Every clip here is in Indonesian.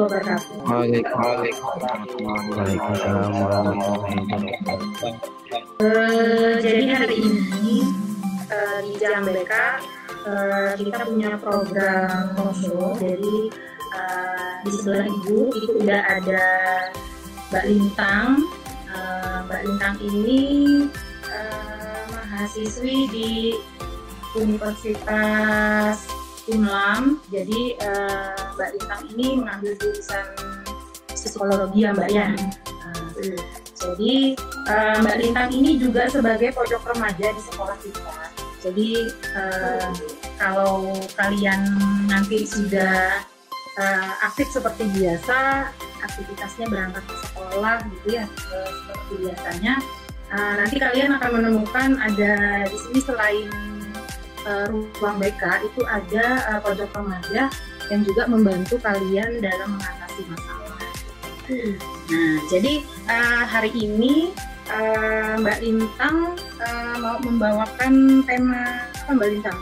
wabarakatuh. Waalaikumsalam warahmatullahi wabarakatuh. Jadi hari ini di Jam BK kita punya program talkshow. Jadi di sebelah ibu itu udah ada Mbak Lintang. Mbak Lintang ini mahasiswi di Universitas Unlam. Jadi Mbak Lintang ini mengambil jurusan psikologi ya Mbak ya. Jadi Mbak Lintang ini juga sebagai pojok remaja di sekolah kita. Jadi kalau kalian nanti sudah aktif seperti biasa, aktivitasnya berangkat ke sekolah gitu ya, seperti biasanya, nanti kalian akan menemukan ada di sini selain ruang BK itu ada pojok remaja yang juga membantu kalian dalam mengatasi masalah. Nah, jadi hari ini Mbak Lintang mau membawakan tema apa Mbak Lintang?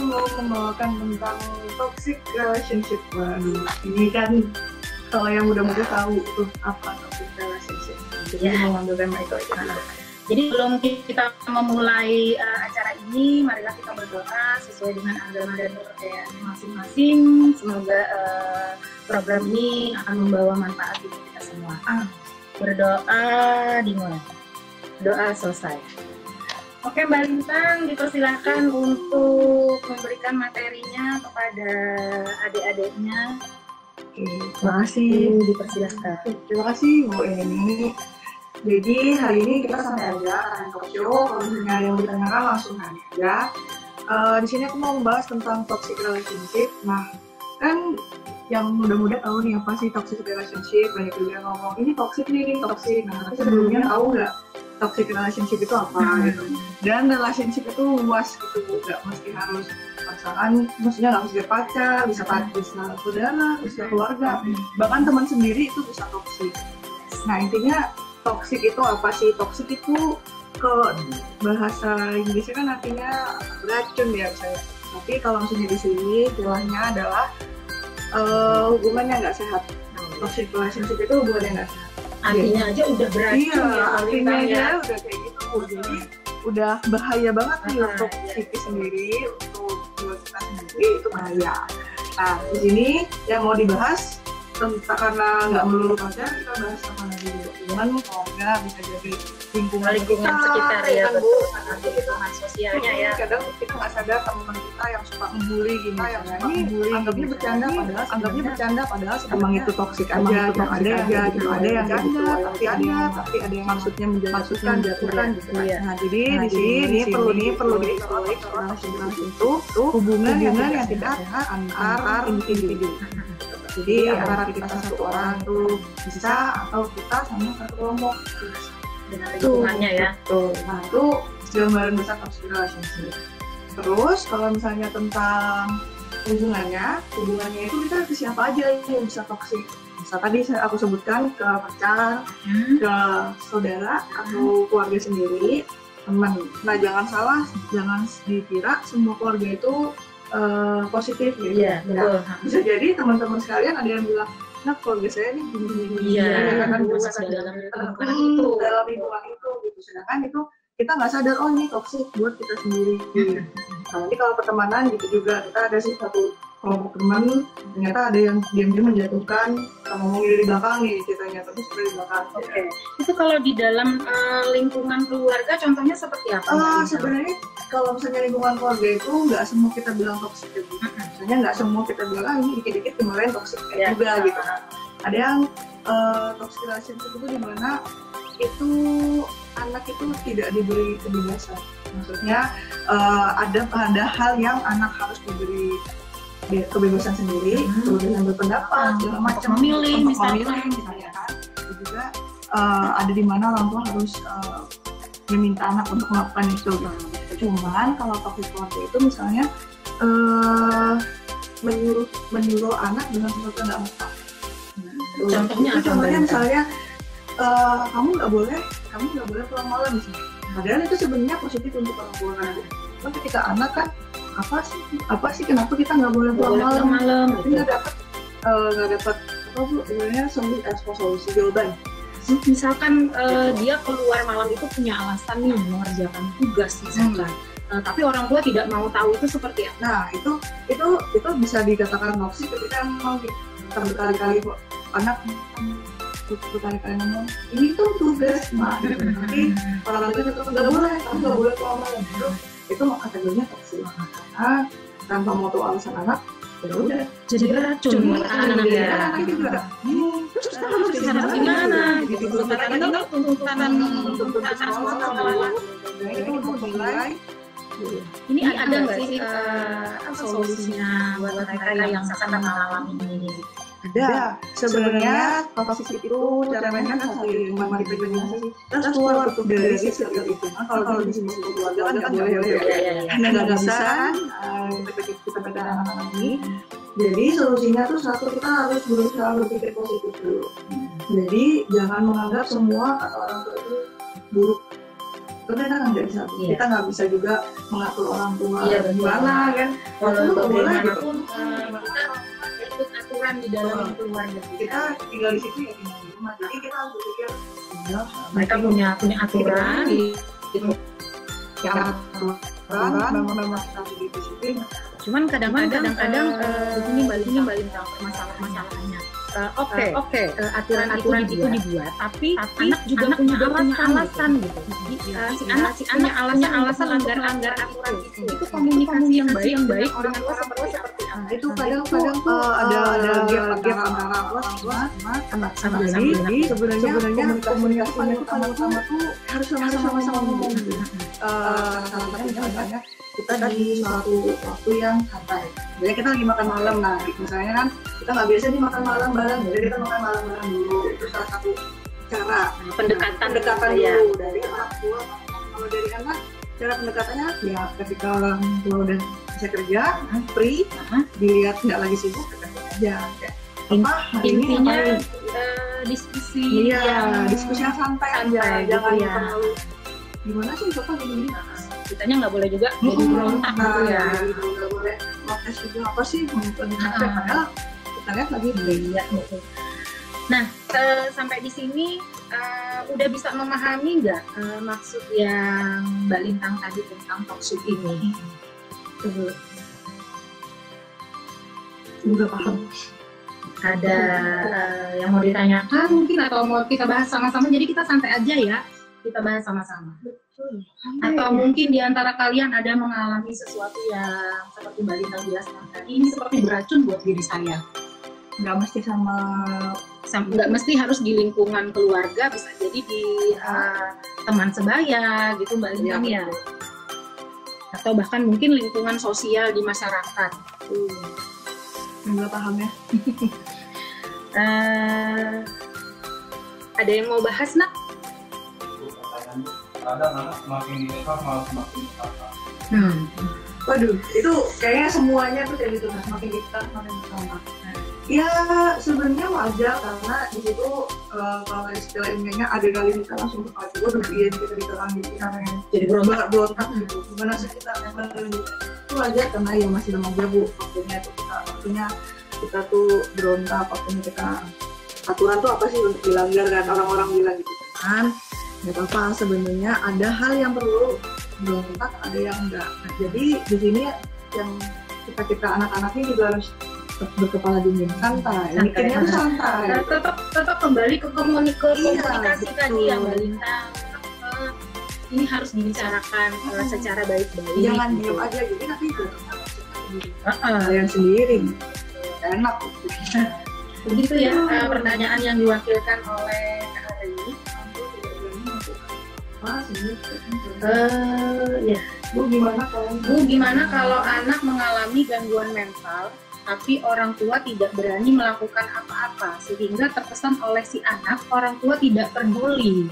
Mau membawakan tentang toxic relationship. Ini kan kalau yang muda-muda tahu tuh apa toxic relationship. Jadi mau ambil tema itu aja. Jadi sebelum kita memulai acara ini, marilah kita berdoa sesuai dengan agama dan kepercayaan masing-masing. Semoga program ini akan membawa manfaat bagi kita semua. Berdoa dimulai. Doa selesai. Oke Mbak Lintang, dipersilakan untuk memberikan materinya kepada adik-adiknya. Terima kasih. Dipersilakan. Terima kasih Bu Eni. Jadi hari ini kita santai aja akan talk show. Kalau misalnya ada yang ditanyakan langsung aja. Di sini aku mau membahas tentang toxic relationship. Nah, kan yang muda-muda tahu nih apa sih toxic relationship. Banyak juga yang ngomong ini toxic nih, ini toxic. Nah, tapi sebelumnya tahu nggak toxic relationship itu apa gitu? Dan relationship itu luas gitu, nggak mesti harus pasangan, maksudnya nggak mesti pacar, bisa saudara, bisa keluarga, bahkan teman sendiri itu bisa toxic. Nah intinya toxic itu apa sih? Toxic itu ke bahasa Inggrisnya kan artinya racun ya misalnya. Tapi kalau misalnya di sini istilahnya adalah hubungan yang nggak sehat. Toxic relationship itu hubungan yang nggak sehat. Artinya aja udah beracun iya, ya. artinya aja udah kayak gitu. Jadi udah bahaya banget nih untuk psikis sendiri, untuk jiwa kita sendiri itu bahaya. Nah di sini yang mau dibahas tentang karena nggak melulu pacar, kita bahas apa lagi hubungan keluarga, bisa jadi lingkungan sekitar ya, kan, betul. nanti Lingkungan sosialnya ya. kadang kita nggak sadar teman kita yang suka ngebully gini, ini anggapnya bercanda padahal emang itu toksik aja, emang ada yang ganda, tapi ada yang maksudnya menjatuhkan gitu. Nah jadi di sini perlu diketahui kalau itu hubungan yang tidak antar individu. Jadi antara kita satu orang tuh bisa atau kita sama satu kelompok Dengan lingkungannya ya. Nah itu gambaran besar toxic relationship. Terus kalau misalnya tentang hubungannya itu kita ke siapa aja yang bisa toxic. Misal tadi aku sebutkan ke pacar, ke saudara atau keluarga sendiri, teman. Nah jangan salah, jangan dikira semua keluarga itu positif gitu. Iya, betul. Bisa jadi teman-teman sekalian ada yang bilang, nah keluarga saya ini gini-gini. Iya, kan masuk dalam lingkungan itu gitu. Sedangkan itu kita nggak sadar, oh ini toxic buat kita sendiri. Nah, nanti kalau pertemanan gitu juga, kita ada sih satu kelompok teman, ternyata ada yang diam-diam menjatuhkan, kita ngomongin dari belakang nih ceritanya, terus dari belakang. Oke. Itu kalau di dalam lingkungan keluarga contohnya seperti apa? Sebenarnya kalau misalnya lingkungan keluarga itu nggak semua kita bilang toxic gitu. Misalnya nggak semua kita bilang ini dikit-dikit kemarin toxic juga gitu. Ada yang toxic relationship itu di mana itu anak itu tidak diberi kebebasan. Maksudnya ada hal yang anak harus diberi kebebasan sendiri, kebebasan berpendapat, segala macam, memilih misalnya kan. Itu juga ada di mana orang tua harus meminta anak untuk melakukan itu. Cuman kalau toxic keluarga itu misalnya menyuruh anak dengan sesuatu yang nggak mau. Contohnya misalnya kamu nggak boleh pulang malam misalnya. Padahal itu sebenarnya positif untuk orang tua kan. Tapi ketika anak kan apa sih kenapa kita nggak boleh pulang malam? Tapi nggak dapat nggak dapat apa bu sebenarnya solusi jawaban. Misalkan dia keluar malam itu punya alasan nih mengerjakan tugas misalkan. Tapi orang tua tidak mau tahu itu seperti apa. Nah itu bisa dikatakan toksik ketika mau kita berkali-kali kok anak berkali-kali ngomong ini tuh tugas mah, tapi orang tua itu nggak boleh, kamu nggak boleh keluar malam. Itu kategorinya toksik karena tanpa mau tahu alasan anak ya udah Jadi beracun buat anak-anak ya. anak juga terus kita harus Gimana? gitu Tuntutan sekolah. itu untuk menilai. Ini ada nggak sih solusinya buat mereka yang sangat mengalami ini? Ada. Sebenarnya toksik itu cara mainnya kan satu rumah kita sih. Terus keluar dari circle itu. Kalau di sini keluarga kan nggak boleh. Hanya nggak bisa. Kita pegang anak-anak ini. Jadi solusinya tuh satu, kita harus berusaha berpikir positif dulu. Jadi jangan menganggap semua kata orang tua itu buruk. Karena kita nggak bisa, kita nggak bisa juga mengatur orang tua gimana kan. Walaupun bagaimanapun kita ikut aturan di dalam keluarga. Kita tinggal di situ ya tinggal di rumah. Jadi kita harus berpikir Mereka punya aturan gitu. yang aturan, memang kita harus disiplin. Cuman kadang-kadang ini balik permasalahannya. Oke, aturan itu dibuat, tapi anak juga punya alasan gitu. Si anak punya alasan anggar aturan itu komunikasi yang baik dengan orang tua seperti apa? Itu kadang ada gap antara orang tua sama anak. Jadi sebenarnya komunikasi itu sama tuh harus sama-sama ngomong. Misalnya kita di suatu waktu yang santai. Jadi kita lagi makan malam, nah misalnya kan kita nggak biasa nih makan malam bareng, jadi kita makan malam bareng dulu. Itu salah satu cara pendekatan dulu dari orang tua. Kalau dari anak, cara pendekatannya ya ketika orang tua udah bisa kerja, free, dilihat nggak lagi sibuk, kerja aja. Intinya diskusi yang santai aja, jangan terlalu gimana sih bapak gini. Kitanya nggak boleh juga jadi berontak gitu ya. Nggak boleh protes juga apa sih padahal kita lihat lagi ya gitu. Nah sampai di sini udah bisa memahami nggak maksud yang Mbak Lintang tadi tentang toksik ini? Juga paham. Ada yang mau ditanyakan mungkin atau mau kita bahas sama-sama, jadi kita santai aja ya, kita bahas sama-sama. Atau mungkin di antara kalian ada mengalami sesuatu yang seperti Mbak Lintang jelaskan tadi, ini seperti beracun buat diri saya. Nggak mesti nggak mesti harus di lingkungan keluarga, bisa jadi di teman sebaya gitu Mbak Lintang ya. Atau bahkan mungkin lingkungan sosial di masyarakat. Nggak paham ya. Ada yang mau bahas nak? Kadang anak semakin dikekang malah semakin dikekang. Waduh, itu kayaknya semuanya tuh kayak gitu, semakin dikekang semakin dikekang. Ya sebenarnya wajar karena di situ kalau istilah ilmiahnya adrenalin kita langsung terpacu, dia kita dikekang gitu karena Jadi berontak gitu. Gimana sih kita itu wajar karena ya masih remaja bu, waktunya kita tuh berontak, waktunya kita aturan tuh apa sih untuk dilanggar kan, orang-orang bilang gitu kan. Nggak apa-apa, sebenarnya ada hal yang perlu berontak, ada yang enggak. Jadi di sini yang kita anak-anaknya juga harus berkepala dingin, santai. Mikirnya tuh santai. Tetap kembali ke komunikasi tadi yang Mbak Lintang. Ini harus dibicarakan secara baik-baik. Jangan diam aja, jadi nanti kalian sendiri. Enak. Begitu ya pertanyaan yang diwakilkan oleh Kak Adani. Ya. Bu gimana kalau anak mengalami gangguan mental tapi orang tua tidak berani melakukan apa-apa sehingga terkesan oleh si anak orang tua tidak peduli.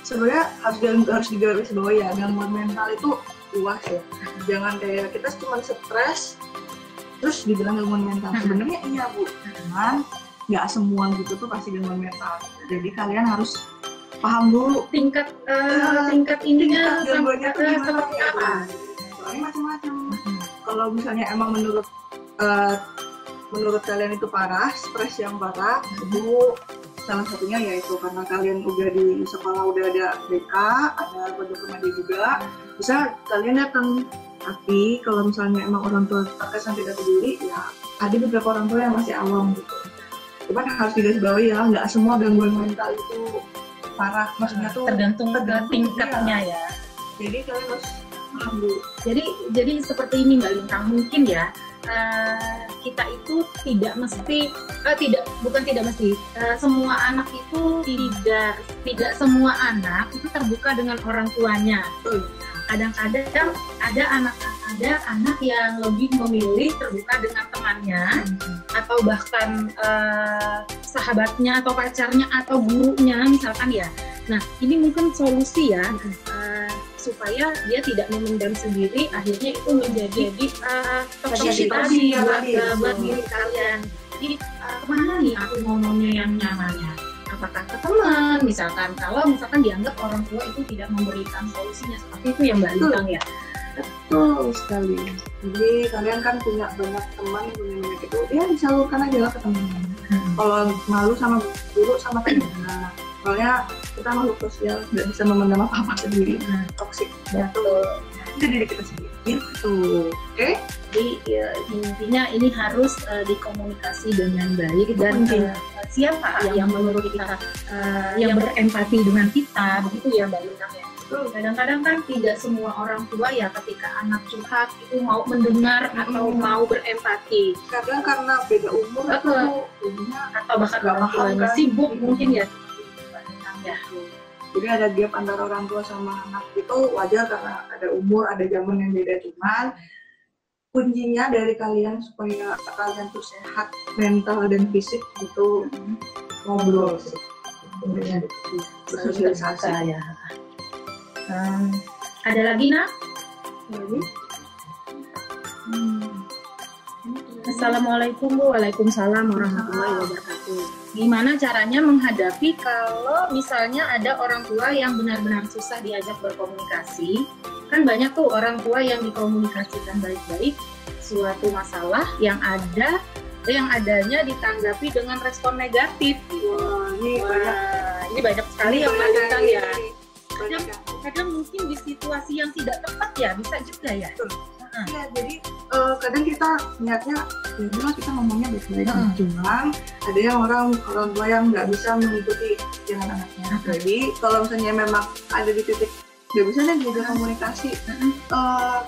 Sebenarnya harus digarisbawahi ya, gangguan mental itu luas ya. Jangan kayak kita cuma stres terus dibilang gangguan mental. Sebenarnya iya bu, cuman nggak semua gitu tuh pasti gangguan mental. Jadi kalian harus paham dulu tingkat ininya gangguannya tuh seperti apa. Soalnya macam-macam. Kalau misalnya emang menurut menurut kalian itu parah, stres yang parah, itu salah satunya yaitu karena kalian udah di sekolah udah ada BK, ada pojok remaja juga, bisa kalian datang. Tapi kalau misalnya emang orang tua terkesan tidak peduli, ya ada beberapa orang tua yang masih awam gitu. Cuman harus digarisbawahi ya, nggak semua gangguan mental itu parah, maksudnya tuh tergantung tingkatnya ya. Jadi kalian harus paham dulu. Jadi seperti ini Mbak Lintang, mungkin ya kita itu tidak mesti semua anak itu tidak semua anak itu terbuka dengan orang tuanya. Kadang-kadang ada anak yang lebih memilih terbuka dengan temannya atau bahkan sahabatnya atau pacarnya atau gurunya misalkan ya. Nah ini mungkin solusi ya supaya dia tidak memendam sendiri, akhirnya itu menjadi toksisitas buat diri kalian. Jadi kemana nih aku ngomongnya yang nyamannya? Apakah ke teman misalkan, kalau misalkan dianggap orang tua itu tidak memberikan solusinya seperti itu ya Mbak Lintang ya. Betul sekali. Jadi kalian kan punya banyak teman, punya banyak itu, ya disalurkan aja lah ke teman-teman. Kalau malu sama guru sama teman, soalnya kita makhluk sosial, nggak bisa memendam apa-apa sendiri. Toksik. Betul. Itu diri kita sendiri. Gitu. Oke? Jadi ya, intinya ini harus dikomunikasi dengan baik dan siapa yang menurut kita yang berempati dengan kita, begitu ya Mbak Lintang ya. Kadang-kadang kan tidak semua orang tua ya ketika anak curhat itu mau mendengar atau mau berempati. Kadang karena beda umur atau bahkan orang tuanya sibuk mungkin ya. Jadi ada gap antara orang tua sama anak itu wajar karena ada umur, ada zaman yang beda. Cuman kuncinya dari kalian supaya kalian tuh sehat mental dan fisik itu ngobrol sih. Bersosialisasi ya. Ada lagi nak? Assalamualaikum Bu. Waalaikumsalam warahmatullahi wabarakatuh. Gimana caranya menghadapi kalau misalnya ada orang tua yang benar-benar susah diajak berkomunikasi? Kan banyak tuh orang tua yang dikomunikasikan baik-baik suatu masalah yang adanya ditanggapi dengan respon negatif. Ini banyak sekali yang melakukan ya. Kadang mungkin di situasi yang tidak tepat ya, bisa juga ya. Iya, jadi kadang kita niatnya ya dulu kita ngomongnya baik-baik, cuman ada yang orang tua yang nggak bisa mengikuti dengan anaknya. Jadi kalau misalnya memang ada di titik nggak bisa nih juga komunikasi,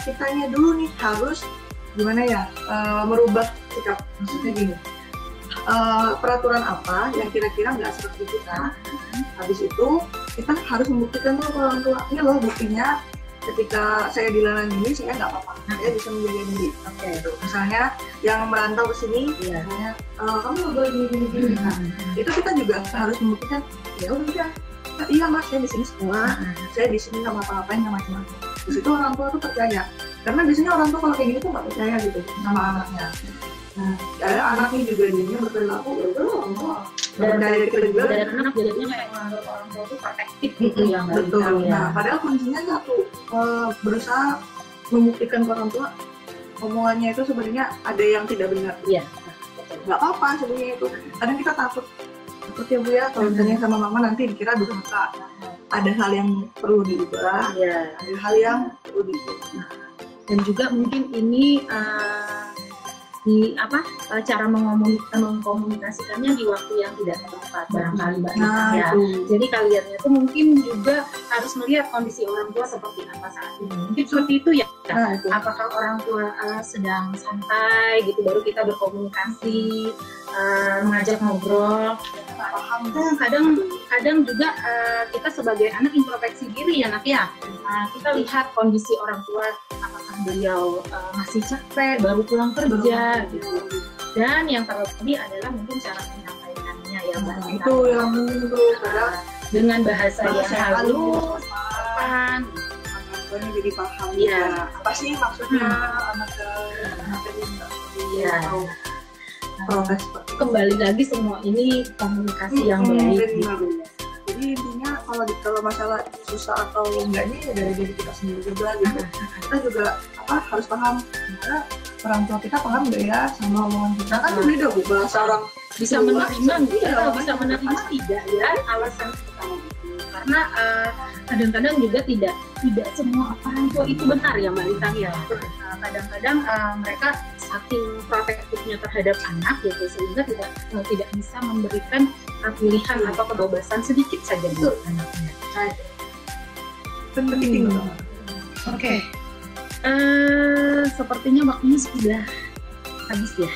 kitanya dulu nih harus gimana ya, merubah sikap. Maksudnya gini, peraturan apa yang kira-kira nggak seperti kita. Habis itu kita harus membuktikan tuh ke orang tua, ini loh buktinya ketika saya dilarang ini saya nggak apa-apa, saya bisa menjaga diri. Misalnya yang merantau ke sini, misalnya kamu nggak boleh gini. Itu kita juga harus membuktikan, ya udah, iya mas saya di sini sekolah, saya di sini nggak ngapa-ngapain nggak macam-macam. Di situ orang tua tuh percaya, karena biasanya orang tua kalau kayak gini tuh nggak percaya gitu sama anaknya. Nah, anaknya juga jadinya berperilaku ya udah orang tua. Dan dari kedua dan anak jadinya kayak menganggap orang tua itu protektif gitu ya. Betul. Nah, padahal kuncinya satu, berusaha membuktikan ke orang tua omongannya itu sebenarnya ada yang tidak benar. Iya. Nggak apa-apa sebenarnya itu. Kadang kita takut ya Bu ya, kalau misalnya sama mama nanti dikira durhaka. Ada hal yang perlu diubah. Ada hal yang perlu diubah. Dan juga mungkin ini cara mengkomunikasikannya di waktu yang tidak tepat barangkali Mbak ya. Jadi kaliannya tuh mungkin juga harus melihat kondisi orang tua seperti apa saat ini. Mungkin seperti itu ya. Apakah orang tua sedang santai gitu baru kita berkomunikasi, mengajak ngobrol. Kadang juga kita sebagai anak introspeksi diri ya nak ya. Kita lihat kondisi orang tua, apakah beliau masih capek baru pulang kerja gitu. Dan yang terlebih adalah mungkin cara menyampaikannya ya Mbak. Itu yang menurut dengan bahasa yang halus, sopan, anaknya jadi paham ya. Apa sih maksudnya anaknya protes seperti itu. Kembali lagi semua ini komunikasi yang baik. Jadi intinya kalau masalah susah atau enggaknya ya dari diri kita sendiri juga gitu. Kita juga harus paham karena orang tua kita paham nggak ya sama omongan kita, kan beda Bu bahasa orang bisa menerima bisa menerima tidak ya alasan kita gitu. Karena kadang-kadang juga tidak semua orang tua itu benar ya Mbak Lita ya. Kadang-kadang mereka saking protektifnya terhadap anak gitu sehingga tidak bisa memberikan pilihan atau kebebasan sedikit saja buat anaknya. penting banget. Oke. Sepertinya waktunya sudah habis ya.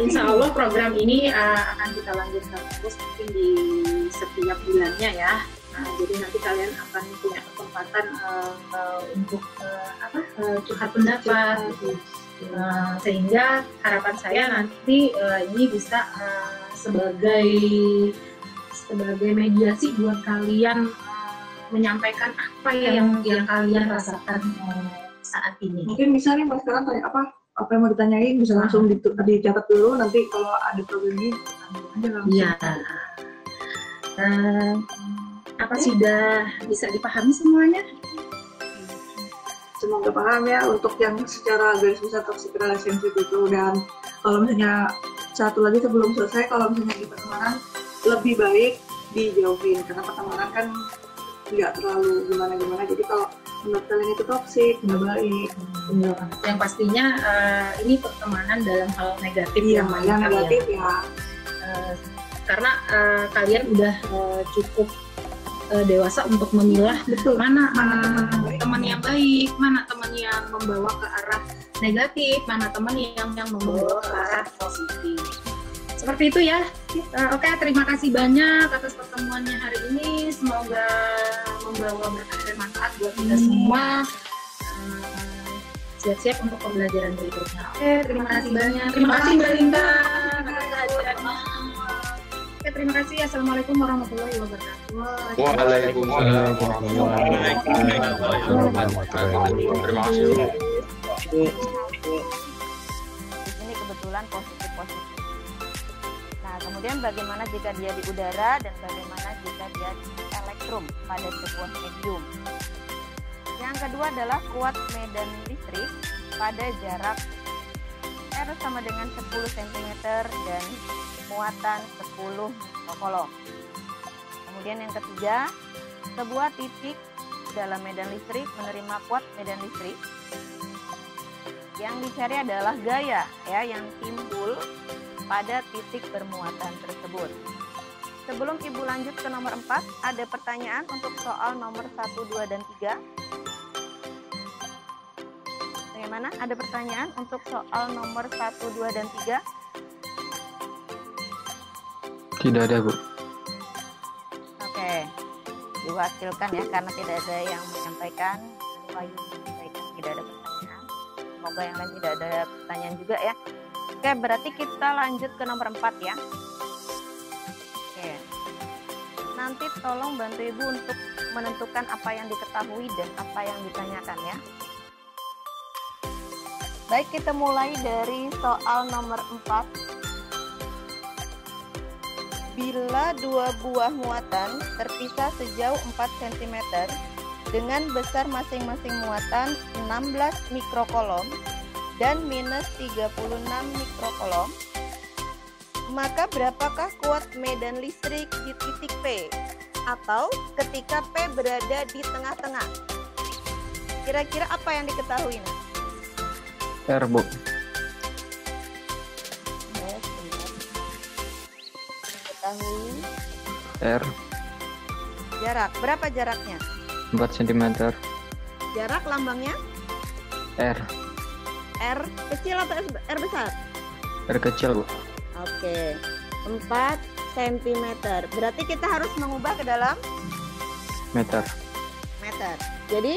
Insya Allah program ini akan kita lanjutkan terus mungkin di setiap bulannya ya. Jadi nanti kalian akan punya kesempatan untuk curhat pendapat gitu. Sehingga harapan saya nanti ini bisa sebagai mediasi buat kalian menyampaikan apa yang kalian rasakan saat ini. Mungkin bisa nih Mas sekarang tanya apa yang mau ditanyain bisa langsung dicatat dulu, nanti kalau ada problem ini aja langsung. Iya. Apa sudah bisa dipahami semuanya? Semoga paham ya untuk yang secara garis besar toxic relationship itu. Dan kalau misalnya satu lagi sebelum selesai, kalau misalnya di pertemanan lebih baik dijauhin karena pertemanan kan nggak terlalu gimana-gimana. Jadi kalau menurut kalian itu toxic, nggak baik. Yang pastinya ini pertemanan dalam hal negatif yang negatif ya. Karena kalian udah cukup dewasa untuk memilah mana teman yang baik, mana teman yang membawa ke arah negatif, mana teman yang membawa ke arah positif. Seperti itu ya. Oke, terima kasih banyak atas pertemuannya hari ini. Semoga membawa berkah dan manfaat buat kita semua. Siap-siap untuk pembelajaran berikutnya. Oke, terima kasih banyak. Terima kasih Mbak Linda atas kehadirannya. Oke, terima kasih. Assalamualaikum warahmatullahi wabarakatuh. Waalaikumsalam warahmatullahi wabarakatuh. Terima kasih. Di sini kebetulan positif. Nah, kemudian bagaimana jika dia di udara dan bagaimana jika dia di elektrum pada sebuah medium. Yang kedua adalah kuat medan listrik pada jarak R sama dengan 10 cm dan muatan 10 mikrocoulomb. Kemudian yang ketiga, sebuah titik dalam medan listrik menerima kuat medan listrik. Yang dicari adalah gaya ya yang timbul pada titik bermuatan tersebut. Sebelum Ibu lanjut ke nomor 4, ada pertanyaan untuk soal nomor 1, 2, dan 3. Bagaimana? Ada pertanyaan untuk soal nomor 1, 2, dan 3? Tidak ada, Bu. Oke, diwakilkan ya, karena tidak ada yang menyampaikan. Tidak ada pertanyaan. Semoga yang lain tidak ada pertanyaan juga ya. Oke, berarti kita lanjut ke nomor 4 ya. Oke. Nanti tolong bantu Ibu untuk menentukan apa yang diketahui dan apa yang ditanyakan ya. Baik, kita mulai dari soal nomor 4. Bila dua buah muatan terpisah sejauh 4 cm dengan besar masing-masing muatan 16 mikrocoulomb dan minus 36 mikrocoulomb, maka berapakah kuat medan listrik di titik P atau ketika P berada di tengah-tengah? Kira-kira apa yang diketahui? R, Bu. Diketahui R. jarak. Berapa jaraknya? 4 cm. Jarak lambangnya? R. R kecil atau R besar? R kecil, Bu. Oke, 4 cm. Berarti kita harus mengubah ke dalam Meter. meter. Jadi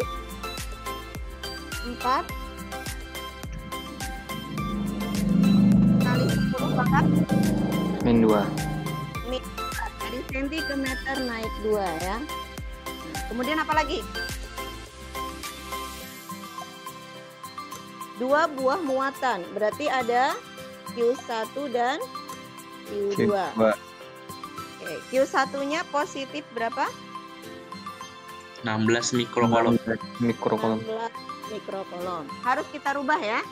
4 kali 10 pangkat Min 2. dari senti ke meter naik 2 ya. Kemudian apa lagi? 2 buah muatan. Berarti ada Q1 dan Q2. Oke, Q1-nya positif berapa? 16 mikrocoulomb. Mikrocoulomb. 16 mikrokolom. Harus kita rubah ya.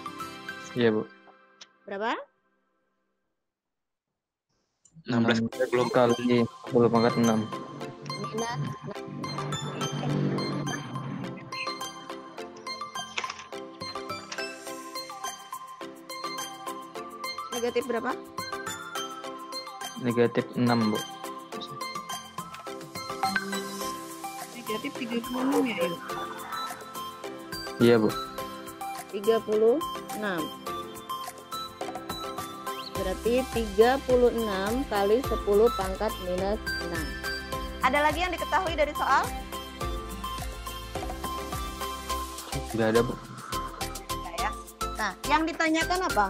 Iya, Bu. Berapa? 60 kali 10 pangkat 6. Minus negatif berapa? Negatif 6, Bu. Negatif 36 ya, yuk. Iya, Bu. 36. Berarti 36 kali 10 pangkat minus 6. Ada lagi yang diketahui dari soal? Tidak ada, Bu. Enggak ya. Nah, yang ditanyakan apa?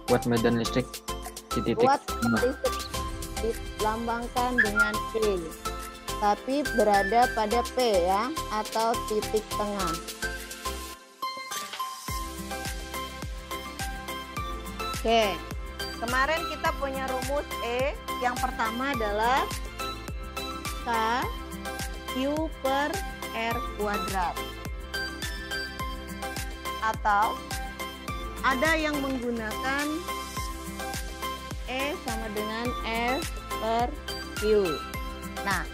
Buat medan listrik di titik Buat tengah. listrik dilambangkan dengan P, tapi berada pada P ya, atau titik tengah. Oke, kemarin kita punya rumus E. Yang pertama adalah K Q per R kuadrat. Atau ada yang menggunakan E sama dengan S per Q. Nah,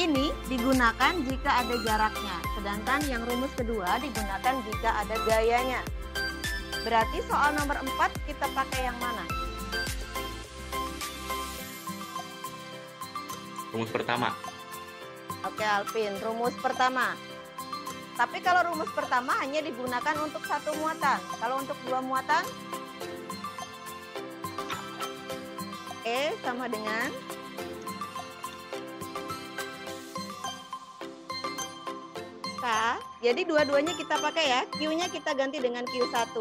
ini digunakan jika ada jaraknya. Sedangkan yang rumus kedua digunakan jika ada gayanya. Berarti soal nomor 4 kita pakai yang mana? Rumus pertama. Oke Alvin, rumus pertama. Tapi kalau rumus pertama hanya digunakan untuk satu muatan. Kalau untuk dua muatan, E sama dengan K. Jadi dua-duanya kita pakai ya. Q-nya kita ganti dengan Q1.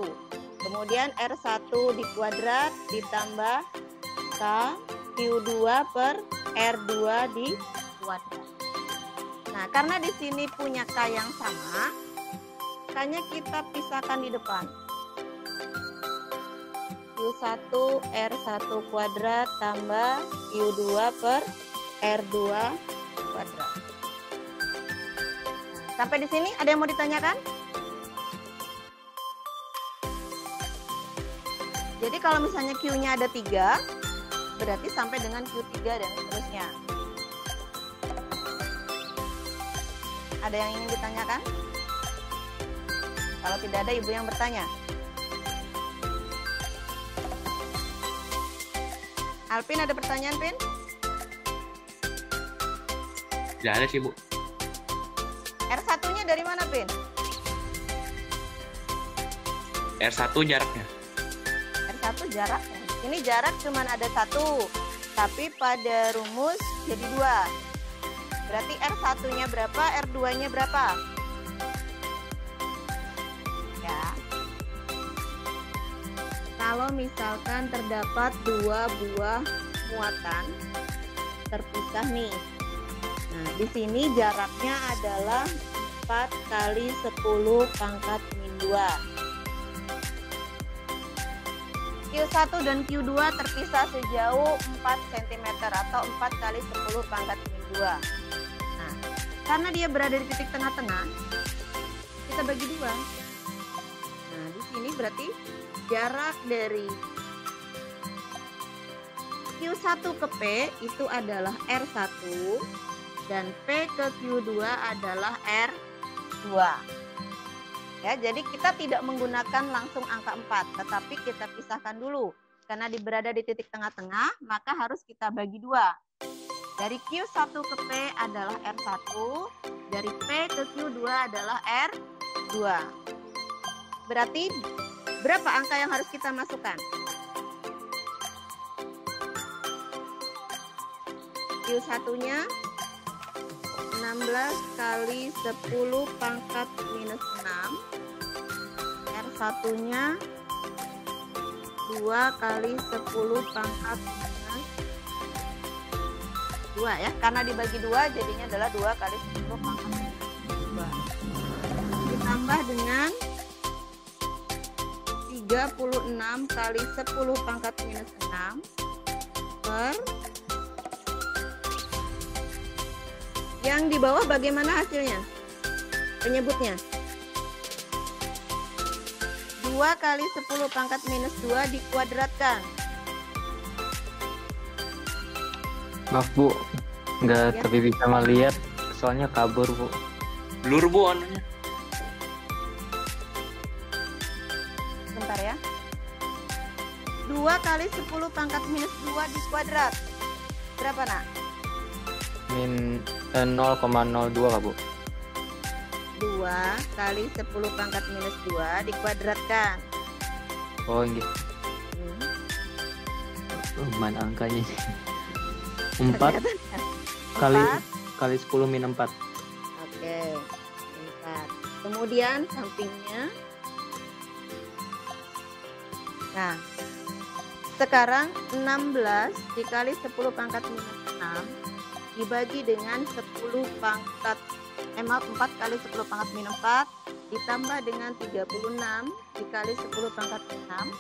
Kemudian R1 dikuadrat ditambah K Q2 per R2 dikuadrat. Nah, karena di sini punya K yang sama, K-nya kita pisahkan di depan. Q1 R1 kuadrat tambah Q2 per R2 kuadrat. Sampai di sini ada yang mau ditanyakan? Jadi kalau misalnya Q-nya ada 3, berarti sampai dengan Q3 dan seterusnya. Ada yang ingin ditanyakan? Kalau tidak ada, ibu yang bertanya. Alvin, ada pertanyaan, Pin? Tidak ada sih, Bu. R1-nya dari mana, Pin? R1 jaraknya. R1 jaraknya. Ini jarak cuma ada 1, tapi pada rumus jadi 2. Berarti R1-nya berapa, R2-nya berapa? Ya. Kalau misalkan terdapat 2 buah muatan terpisah nih. Nah, di sini jaraknya adalah 4 kali 10 pangkat min 2. Q1 dan Q2 terpisah sejauh 4 cm atau 4 kali 10 pangkat min 2. Nah, karena dia berada di titik tengah-tengah, kita bagi 2. Nah, di sini berarti jarak dari Q1 ke P itu adalah R1 dan P ke Q2 adalah R2. Ya, jadi kita tidak menggunakan langsung angka 4, tetapi kita pisahkan dulu. Karena berada di titik tengah-tengah, maka harus kita bagi 2. Dari Q1 ke P adalah R1, dari P ke Q2 adalah R2. Berarti berapa angka yang harus kita masukkan? Q1-nya 16 kali 10 pangkat minus 6. R1-nya 2 kali 10 pangkat minus 2 ya. Karena dibagi 2 jadinya adalah 2 kali 10 pangkat minus 2. Ditambah dengan 36 kali 10 pangkat minus 6 per yang di bawah bagaimana hasilnya? penyebutnya. 2 kali 10 pangkat minus 2 dikuadratkan. Maaf Bu, nggak Ya. tapi bisa melihat soalnya kabur Bu. Blur Bu anunya. Bentar ya. 2 kali 10 pangkat minus 2 dikuadrat. Berapa nak? 0,02 Kak Bu. 2 kali 10 pangkat minus 2 dikuadratkan. Oh gitu. Mana angkanya? 4 kali 10 min 4. Oke, 4. Kemudian sampingnya. Nah, sekarang 16 dikali 10 pangkat minus 6 dibagi dengan 10 pangkat 4 kali 10 pangkat min 4 ditambah dengan 36 dikali 10 pangkat min 6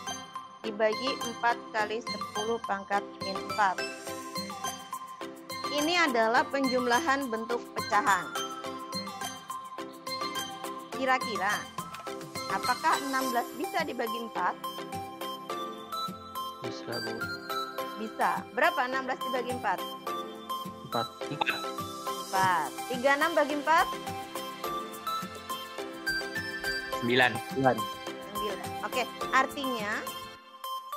dibagi 4 kali 10 pangkat min 4. Ini adalah penjumlahan bentuk pecahan. Kira-kira apakah 16 bisa dibagi 4? Bisa Bu. Bisa. Berapa 16 dibagi 4? 4. 4. 36 bagi 4? 9. 9. Oke, artinya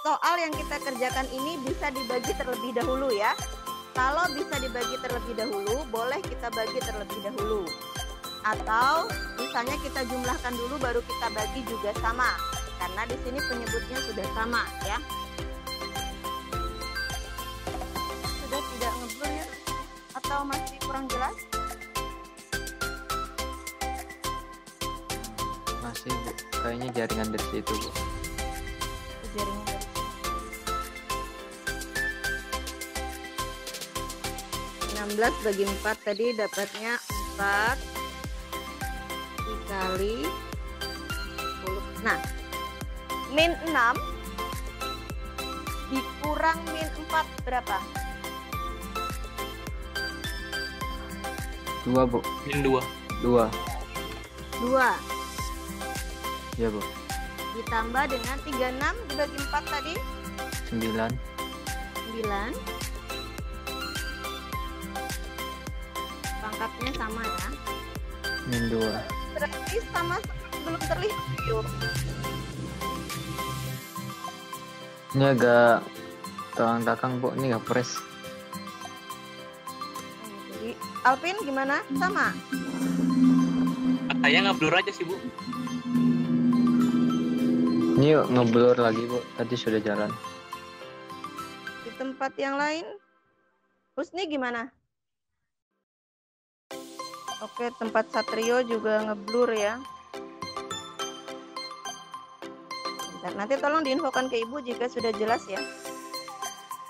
soal yang kita kerjakan ini bisa dibagi terlebih dahulu ya. Kalau bisa dibagi terlebih dahulu, boleh kita bagi terlebih dahulu. Atau misalnya kita jumlahkan dulu baru kita bagi juga sama. Karena di sini penyebutnya sudah sama ya. Sudah tidak ngeblur ya? Atau masih kurang jelas? Masih Bu. Kayaknya jaringan dari situ Bu. Jaringan dari sini. 16 bagi 4 tadi dapatnya 4 dikali 10. Nah, min 6 dikurang min 4 berapa? 2 Bu. Min 2. 2. 2 Ya Bu. ditambah dengan 36 dibagi 4 tadi 9. 9. Pangkatnya sama ya. Min 2. Berarti sama belum terlihat yuk. Ini agak takang Bu. Ini nggak fresh. Jadi Alvin gimana? Sama? Saya nggak blur aja sih Bu. Ini yuk ngeblur lagi Bu. Tadi sudah jalan. Di tempat yang lain Husni gimana? Oke, tempat Satrio juga ngeblur ya. Bentar, nanti tolong diinfokan ke Ibu jika sudah jelas ya.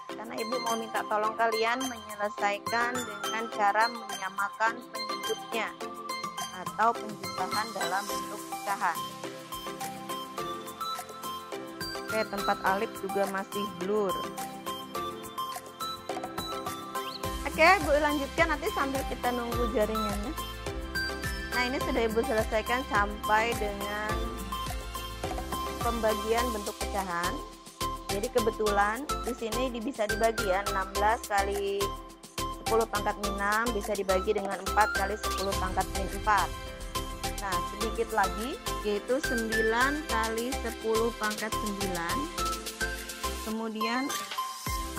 Karena Ibu mau minta tolong kalian menyelesaikan dengan cara menyamakan penyebutnya atau penjumlahan dalam bentuk pecahan. Oke, tempat Alif juga masih blur. Oke, Bu lanjutkan nanti sambil kita nunggu jaringannya. Nah, ini sudah Ibu selesaikan sampai dengan pembagian bentuk pecahan. Jadi kebetulan di sini bisa dibagi ya, 16 kali 10 pangkat min 6 bisa dibagi dengan 4 kali 10 pangkat min 4. Nah, sedikit lagi yaitu 9 kali 10 pangkat 9. Kemudian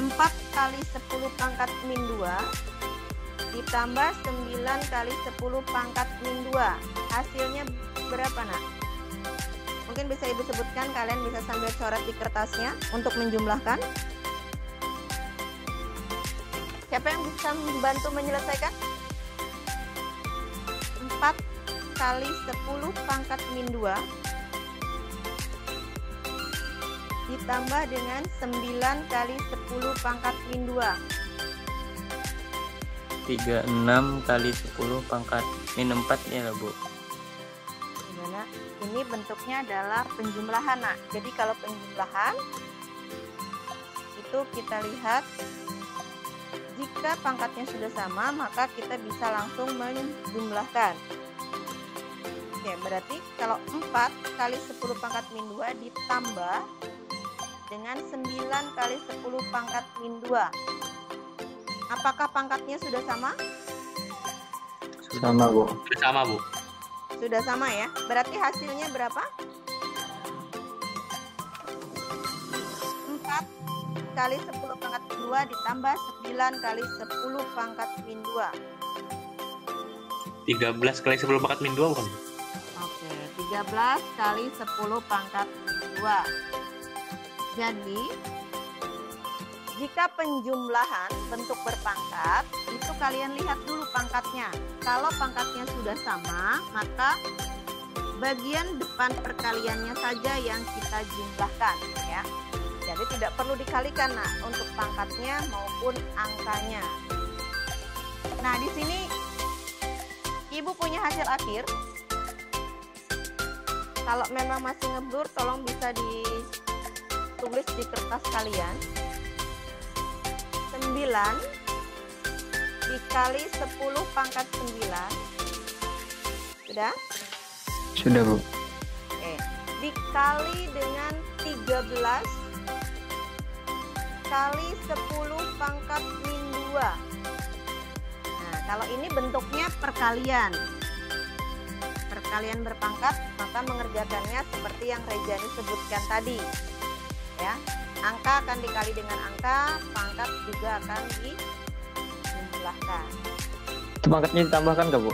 4 kali 10 pangkat min 2 ditambah 9 kali 10 pangkat min 2. Hasilnya berapa nak? Mungkin bisa Ibu sebutkan, kalian bisa sambil coret di kertasnya untuk menjumlahkan. Siapa yang bisa membantu menyelesaikan? 4 kali 10 pangkat min 2 ditambah dengan 9 kali 10 pangkat min 2. 36 kali 10 pangkat min 4 ya Bu. Gimana? Ini bentuknya adalah penjumlahan nak. Jadi kalau penjumlahan itu kita lihat jika pangkatnya sudah sama maka kita bisa langsung menjumlahkan. Oke, berarti kalau 4 kali 10 pangkat min 2 ditambah dengan 9 kali 10 pangkat min 2. Apakah pangkatnya sudah sama? Sama, Bu. Sudah sama, Bu. Sudah sama ya. Berarti hasilnya berapa? 4 kali 10 pangkat min 2 ditambah 9 kali 10 pangkat min 2. 13 kali 10 pangkat min 2 bukan? Oke, 13 kali 10 pangkat min 2. Jadi, jika penjumlahan bentuk berpangkat, itu kalian lihat dulu pangkatnya. Kalau pangkatnya sudah sama, maka bagian depan perkaliannya saja yang kita jumlahkan, ya. Jadi tidak perlu dikalikan, nah, untuk pangkatnya maupun angkanya. Nah, di sini Ibu punya hasil akhir. Kalau memang masih ngeblur, tolong bisa ditulis di kertas kalian. 9 dikali 10 pangkat 9. Sudah? Sudah, Bu. Oke. Dikali dengan 13 kali 10 pangkat min 2. Nah, kalau ini bentuknya perkalian. Perkalian berpangkat, maka mengerjakannya seperti yang Rejani sebutkan tadi. Ya. Angka akan dikali dengan angka, pangkat juga akan dijumlahkan. Itu pangkatnya ditambahkan nggak, Bu?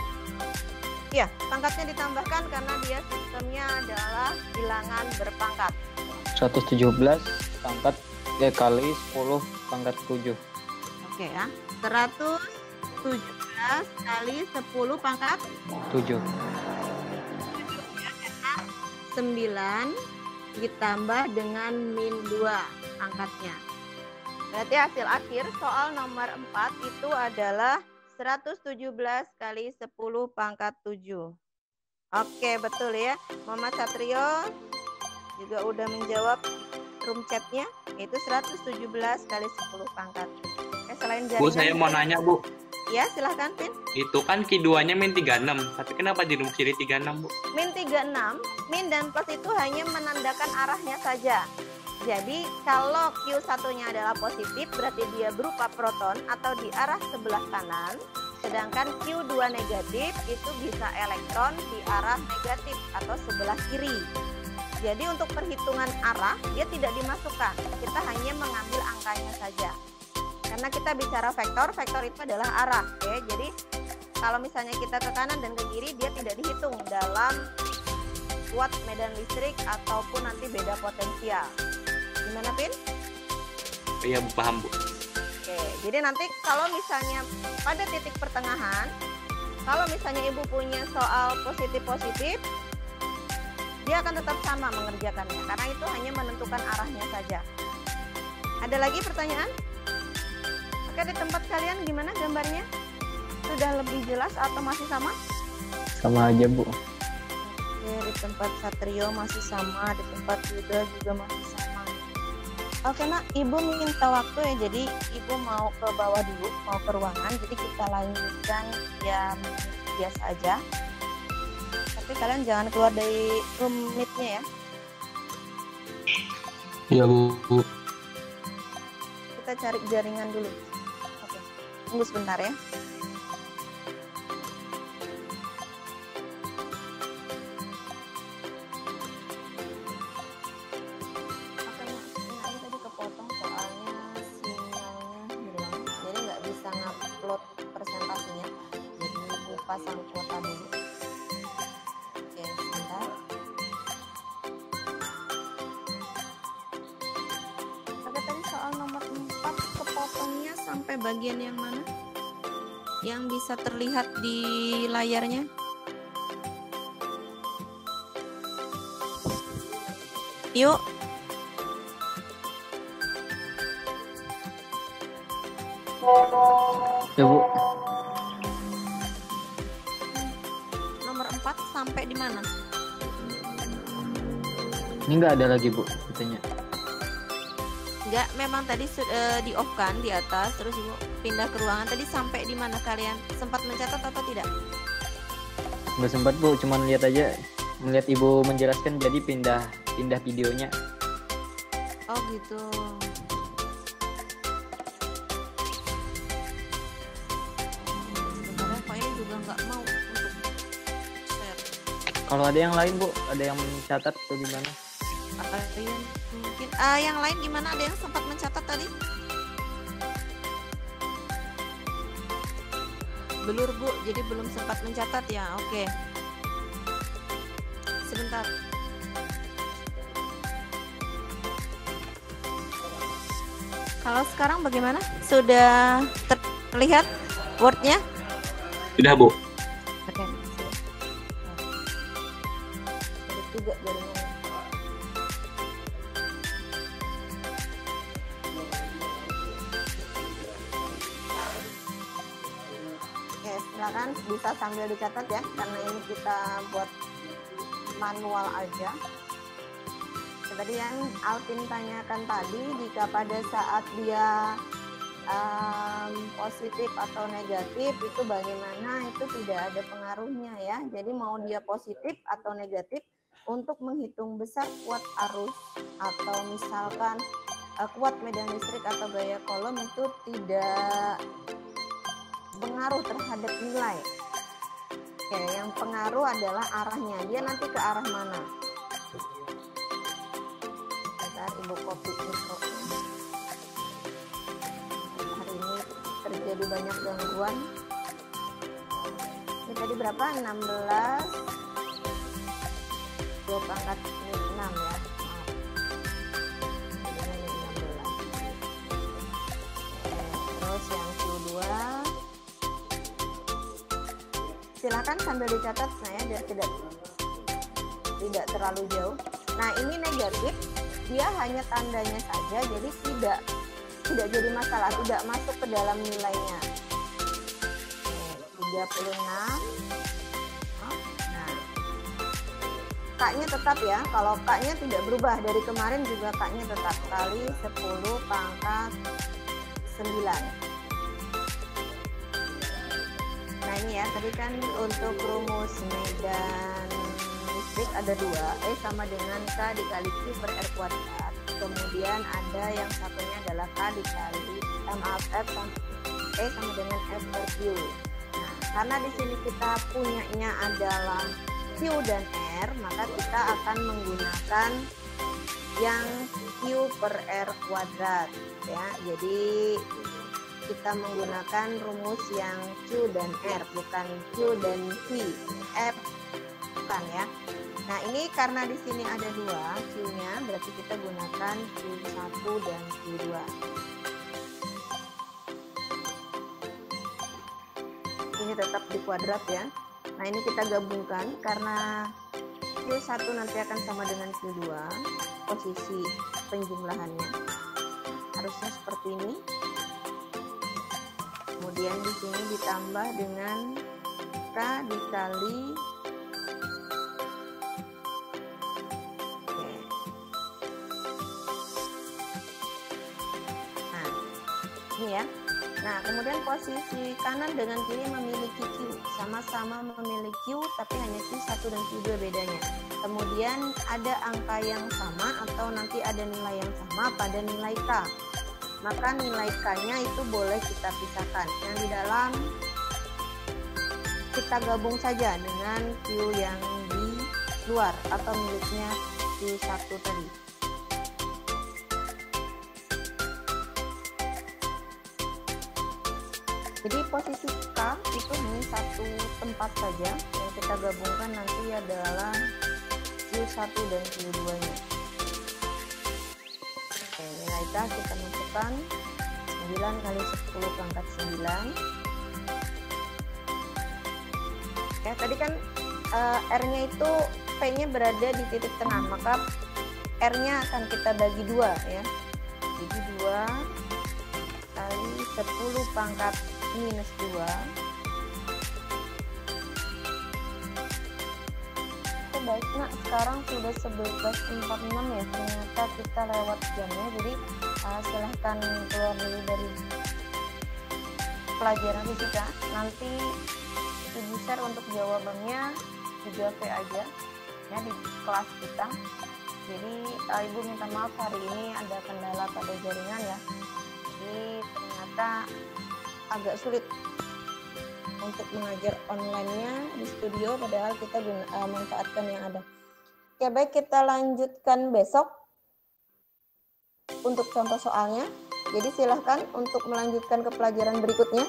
Iya, pangkatnya ditambahkan karena dia sistemnya adalah bilangan berpangkat. 117 pangkat kali 10 pangkat 7. Oke ya, 117 kali 10 pangkat 7. 9 ditambah dengan min 2 pangkatnya. Berarti hasil akhir soal nomor 4 itu adalah 117 kali 10 pangkat 7. Oke, betul ya. Muhammad Satrio juga udah menjawab room chatnya, yaitu 117 kali 10 pangkat. Oke, selain jaringan. Bu, saya mau nanya, Bu. Ya, silahkan, Pin. Itu kan Q2-nya min 36, tapi kenapa dirumus jadi 36, Bu? Min 36, min dan plus itu hanya menandakan arahnya saja. Jadi kalau Q1-nya adalah positif, berarti dia berupa proton atau di arah sebelah kanan. Sedangkan Q2 negatif itu bisa elektron di arah negatif atau sebelah kiri. Jadi untuk perhitungan arah dia tidak dimasukkan, kita hanya mengambil angkanya saja. Karena kita bicara vektor, vektor itu adalah arah. Oke? Jadi kalau misalnya kita ke kanan dan ke kiri, dia tidak dihitung dalam watt medan listrik ataupun nanti beda potensial. Gimana, Pin? Iya, Bu, paham, Bu. Oke, jadi nanti kalau misalnya pada titik pertengahan, kalau misalnya Ibu punya soal positif-positif, dia akan tetap sama mengerjakannya, karena itu hanya menentukan arahnya saja. Ada lagi pertanyaan? Oke, di tempat kalian gimana gambarnya? Sudah lebih jelas atau masih sama? Sama aja, Bu. Oke, di tempat Satrio masih sama, di tempat Yuda juga masih sama. Oke, Nak, Ibu minta waktu ya, jadi Ibu mau ke bawah dulu, mau ke ruangan, jadi kita lanjutkan jam biasa aja. Tapi kalian jangan keluar dari room meet-nya ya. Iya, Bu. Kita cari jaringan dulu. Oke, tunggu sebentar ya. Presentasinya, jadi Ibu pasang kuota dulu. Oke, sebentar. Oke, tadi soal nomor 4 kepotongnya sampai bagian yang mana? Yang bisa terlihat di layarnya? Yuk. Ya, Bu. Nomor 4 sampai di mana? Ini nggak ada lagi, Bu, katanya. Enggak, memang tadi di off kan di atas, terus Ibu pindah ke ruangan. Tadi sampai di mana kalian? Sempat mencatat atau tidak? Nggak sempat Bu, cuman lihat aja, melihat Ibu menjelaskan jadi pindah videonya. Oh gitu. Sebenarnya kok ini juga nggak mau untuk share. Kalau ada yang lain Bu, ada yang mencatat atau gimana? Ada yang mungkin yang lain gimana? Ada yang sempat mencatat tadi? Belum Bu, jadi belum sempat mencatat ya. Oke. Sebentar. Kalau sekarang bagaimana? Sudah terlihat Word-nya? Sudah Bu. Oke. Ada juga jaringannya. Oke, silakan bisa sambil dicatat ya, karena ini kita buat manual aja. Tadi yang Alvin tanyakan tadi, jika pada saat dia positif atau negatif itu bagaimana, itu tidak ada pengaruhnya ya. Jadi mau dia positif atau negatif, untuk menghitung besar kuat arus atau misalkan kuat medan listrik atau gaya kolom itu tidak pengaruh terhadap nilai. Oke, yang pengaruh adalah arahnya, dia nanti ke arah mana. Ibu kopi mikronya. Hari ini terjadi banyak gangguan. Ini tadi berapa? 16 2 pangkat 6 ya. Maaf. Ini 16. Terus yang Q2 silakan sambil dicatat saya biar tidak terlalu jauh. Nah, ini negatif. Dia hanya tandanya saja, jadi tidak jadi masalah, tidak masuk ke dalam nilainya. 36. Nah, K-nya tetap ya, kalau K-nya tidak berubah dari kemarin juga K-nya tetap kali 10 pangkat 9. Nah ini ya, tadi kan untuk rumus medan listrik ada 2, E sama dengan K dikali Q per R kuadrat. Kemudian ada yang satunya adalah K dikali E sama dengan F per Q. Nah, karena di sini kita punyanya adalah Q dan R, maka kita akan menggunakan yang Q per R kuadrat ya. Jadi kita menggunakan rumus yang Q dan R, bukan Q dan V. F bukan ya. Nah, ini karena di sini ada 2 Q-nya, berarti kita gunakan Q1 dan Q2. Ini tetap di kuadrat ya. Nah, ini kita gabungkan karena Q1 nanti akan sama dengan Q2, posisi penjumlahannya. Harusnya seperti ini. Kemudian di sini ditambah dengan K dikali ini ya. Nah, kemudian posisi kanan dengan kiri memiliki Q, sama-sama memiliki Q, tapi hanya Q1 dan Q2 bedanya. Kemudian ada angka yang sama atau nanti ada nilai yang sama pada nilai K. Maka nilai K-nya itu boleh kita pisahkan. Yang di dalam kita gabung saja dengan Q yang di luar atau miliknya Q1 tadi. Jadi posisi K itu hanya satu tempat saja, yang kita gabungkan nanti adalah Q1 dan Q2-nya. Oke, nilai K kita masukkan 9 kali 10 pangkat 9. Ya, tadi kan R-nya itu P-nya berada di titik tengah, maka R-nya akan kita bagi 2 ya. Jadi 2 kali 10 pangkat minus 2. Oke, baik nak, sekarang sudah 11.46 ya, ternyata kita lewat jamnya. Jadi silahkan keluar dulu dari pelajaran fisika. Nanti Ibu share untuk jawabannya di GV aja ya di kelas kita. Jadi Ibu minta maaf hari ini ada kendala pada jaringan ya. Jadi ternyata agak sulit untuk mengajar online-nya di studio, padahal kita manfaatkan yang ada. Oke, baik, kita lanjutkan besok untuk contoh soalnya. Jadi silahkan untuk melanjutkan ke pelajaran berikutnya.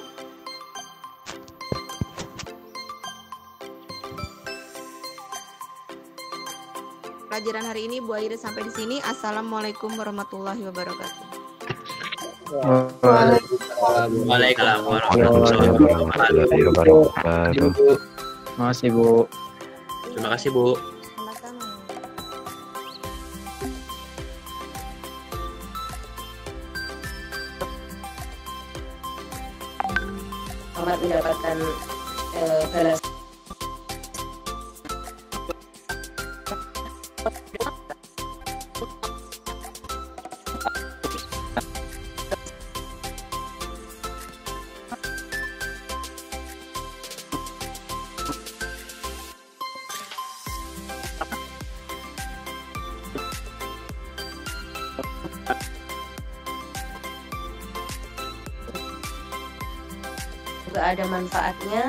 Pelajaran hari ini Bu Aida sampai di sini. Assalamualaikum warahmatullahi wabarakatuh. Waalaikumsalam warahmatullahi wabarakatuh. Makasih Bu. Terima kasih Bu. Sama-sama. Selamat mendapatkan balas. Semoga ada manfaatnya.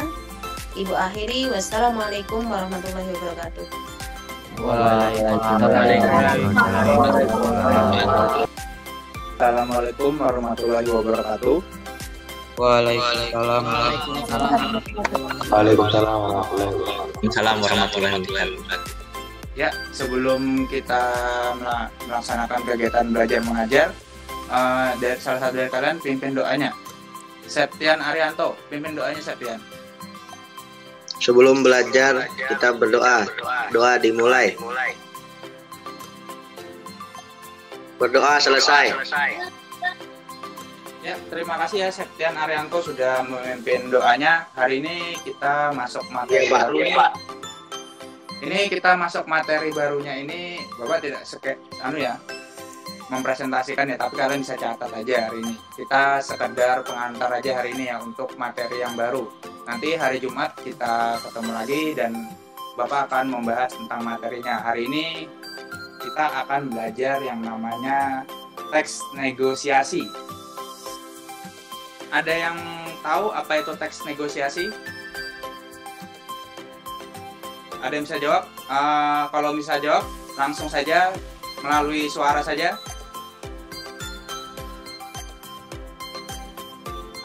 Ibu akhiri, wassalamualaikum warahmatullahi wabarakatuh. Assalamualaikum warahmatullahi wabarakatuh. Waalaikumsalam. Waalaikumsalam warahmatullahi wabarakatuh. Ya, sebelum kita melaksanakan kegiatan belajar mengajar, dari salah satu dari kalian pimpin doanya. Septian Arianto, pimpin doanya Septian. Sebelum belajar kita berdoa. Doa dimulai. Berdoa selesai. Ya, terima kasih ya Septian Arianto sudah memimpin doanya. Hari ini kita masuk materi baru nih. Ini kita masuk materi barunya ini, Bapak tidak mempresentasikan ya, tapi kalian bisa catat aja hari ini. Kita sekedar pengantar aja hari ini ya untuk materi yang baru. Nanti hari Jumat kita ketemu lagi dan Bapak akan membahas tentang materinya. Hari ini kita akan belajar yang namanya teks negosiasi. Ada yang tahu apa itu teks negosiasi? Ada yang bisa jawab? Kalau bisa jawab, langsung saja melalui suara saja.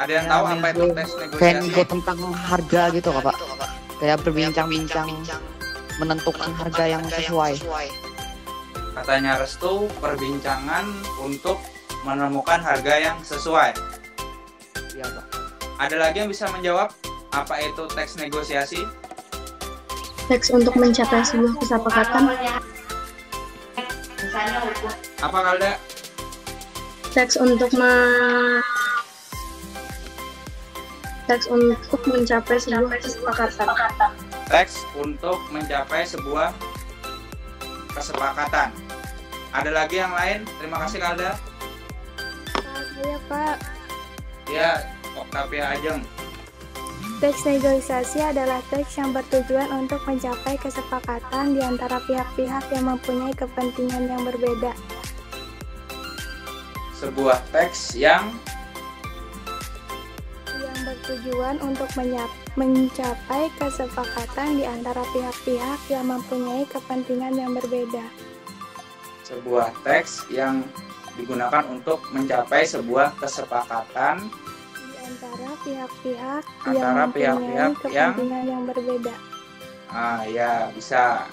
Ada yang tahu apa itu teks negosiasi? Kayak nego tentang harga gitu Pak. Kayak berbincang-bincang menentukan harga yang sesuai. Katanya Restu, perbincangan untuk menemukan harga yang sesuai. Iya Pak. Ada lagi yang bisa menjawab apa itu teks negosiasi? Teks untuk mencapai sebuah kesepakatan. Apa Kalda? Teks untuk mencapai sebuah kesepakatan. Teks untuk mencapai sebuah kesepakatan. Ada lagi yang lain? Terima kasih Kalda. Saya Pak. Ya, Oktavia Ajeng. Teks negosiasi adalah teks yang bertujuan untuk mencapai kesepakatan di antara pihak-pihak yang mempunyai kepentingan yang berbeda. Sebuah teks yang bertujuan untuk mencapai kesepakatan di antara pihak-pihak yang mempunyai kepentingan yang berbeda. Sebuah teks yang digunakan untuk mencapai sebuah kesepakatan di antara pihak-pihak yang kepentingan yang berbeda. Ya, bisa.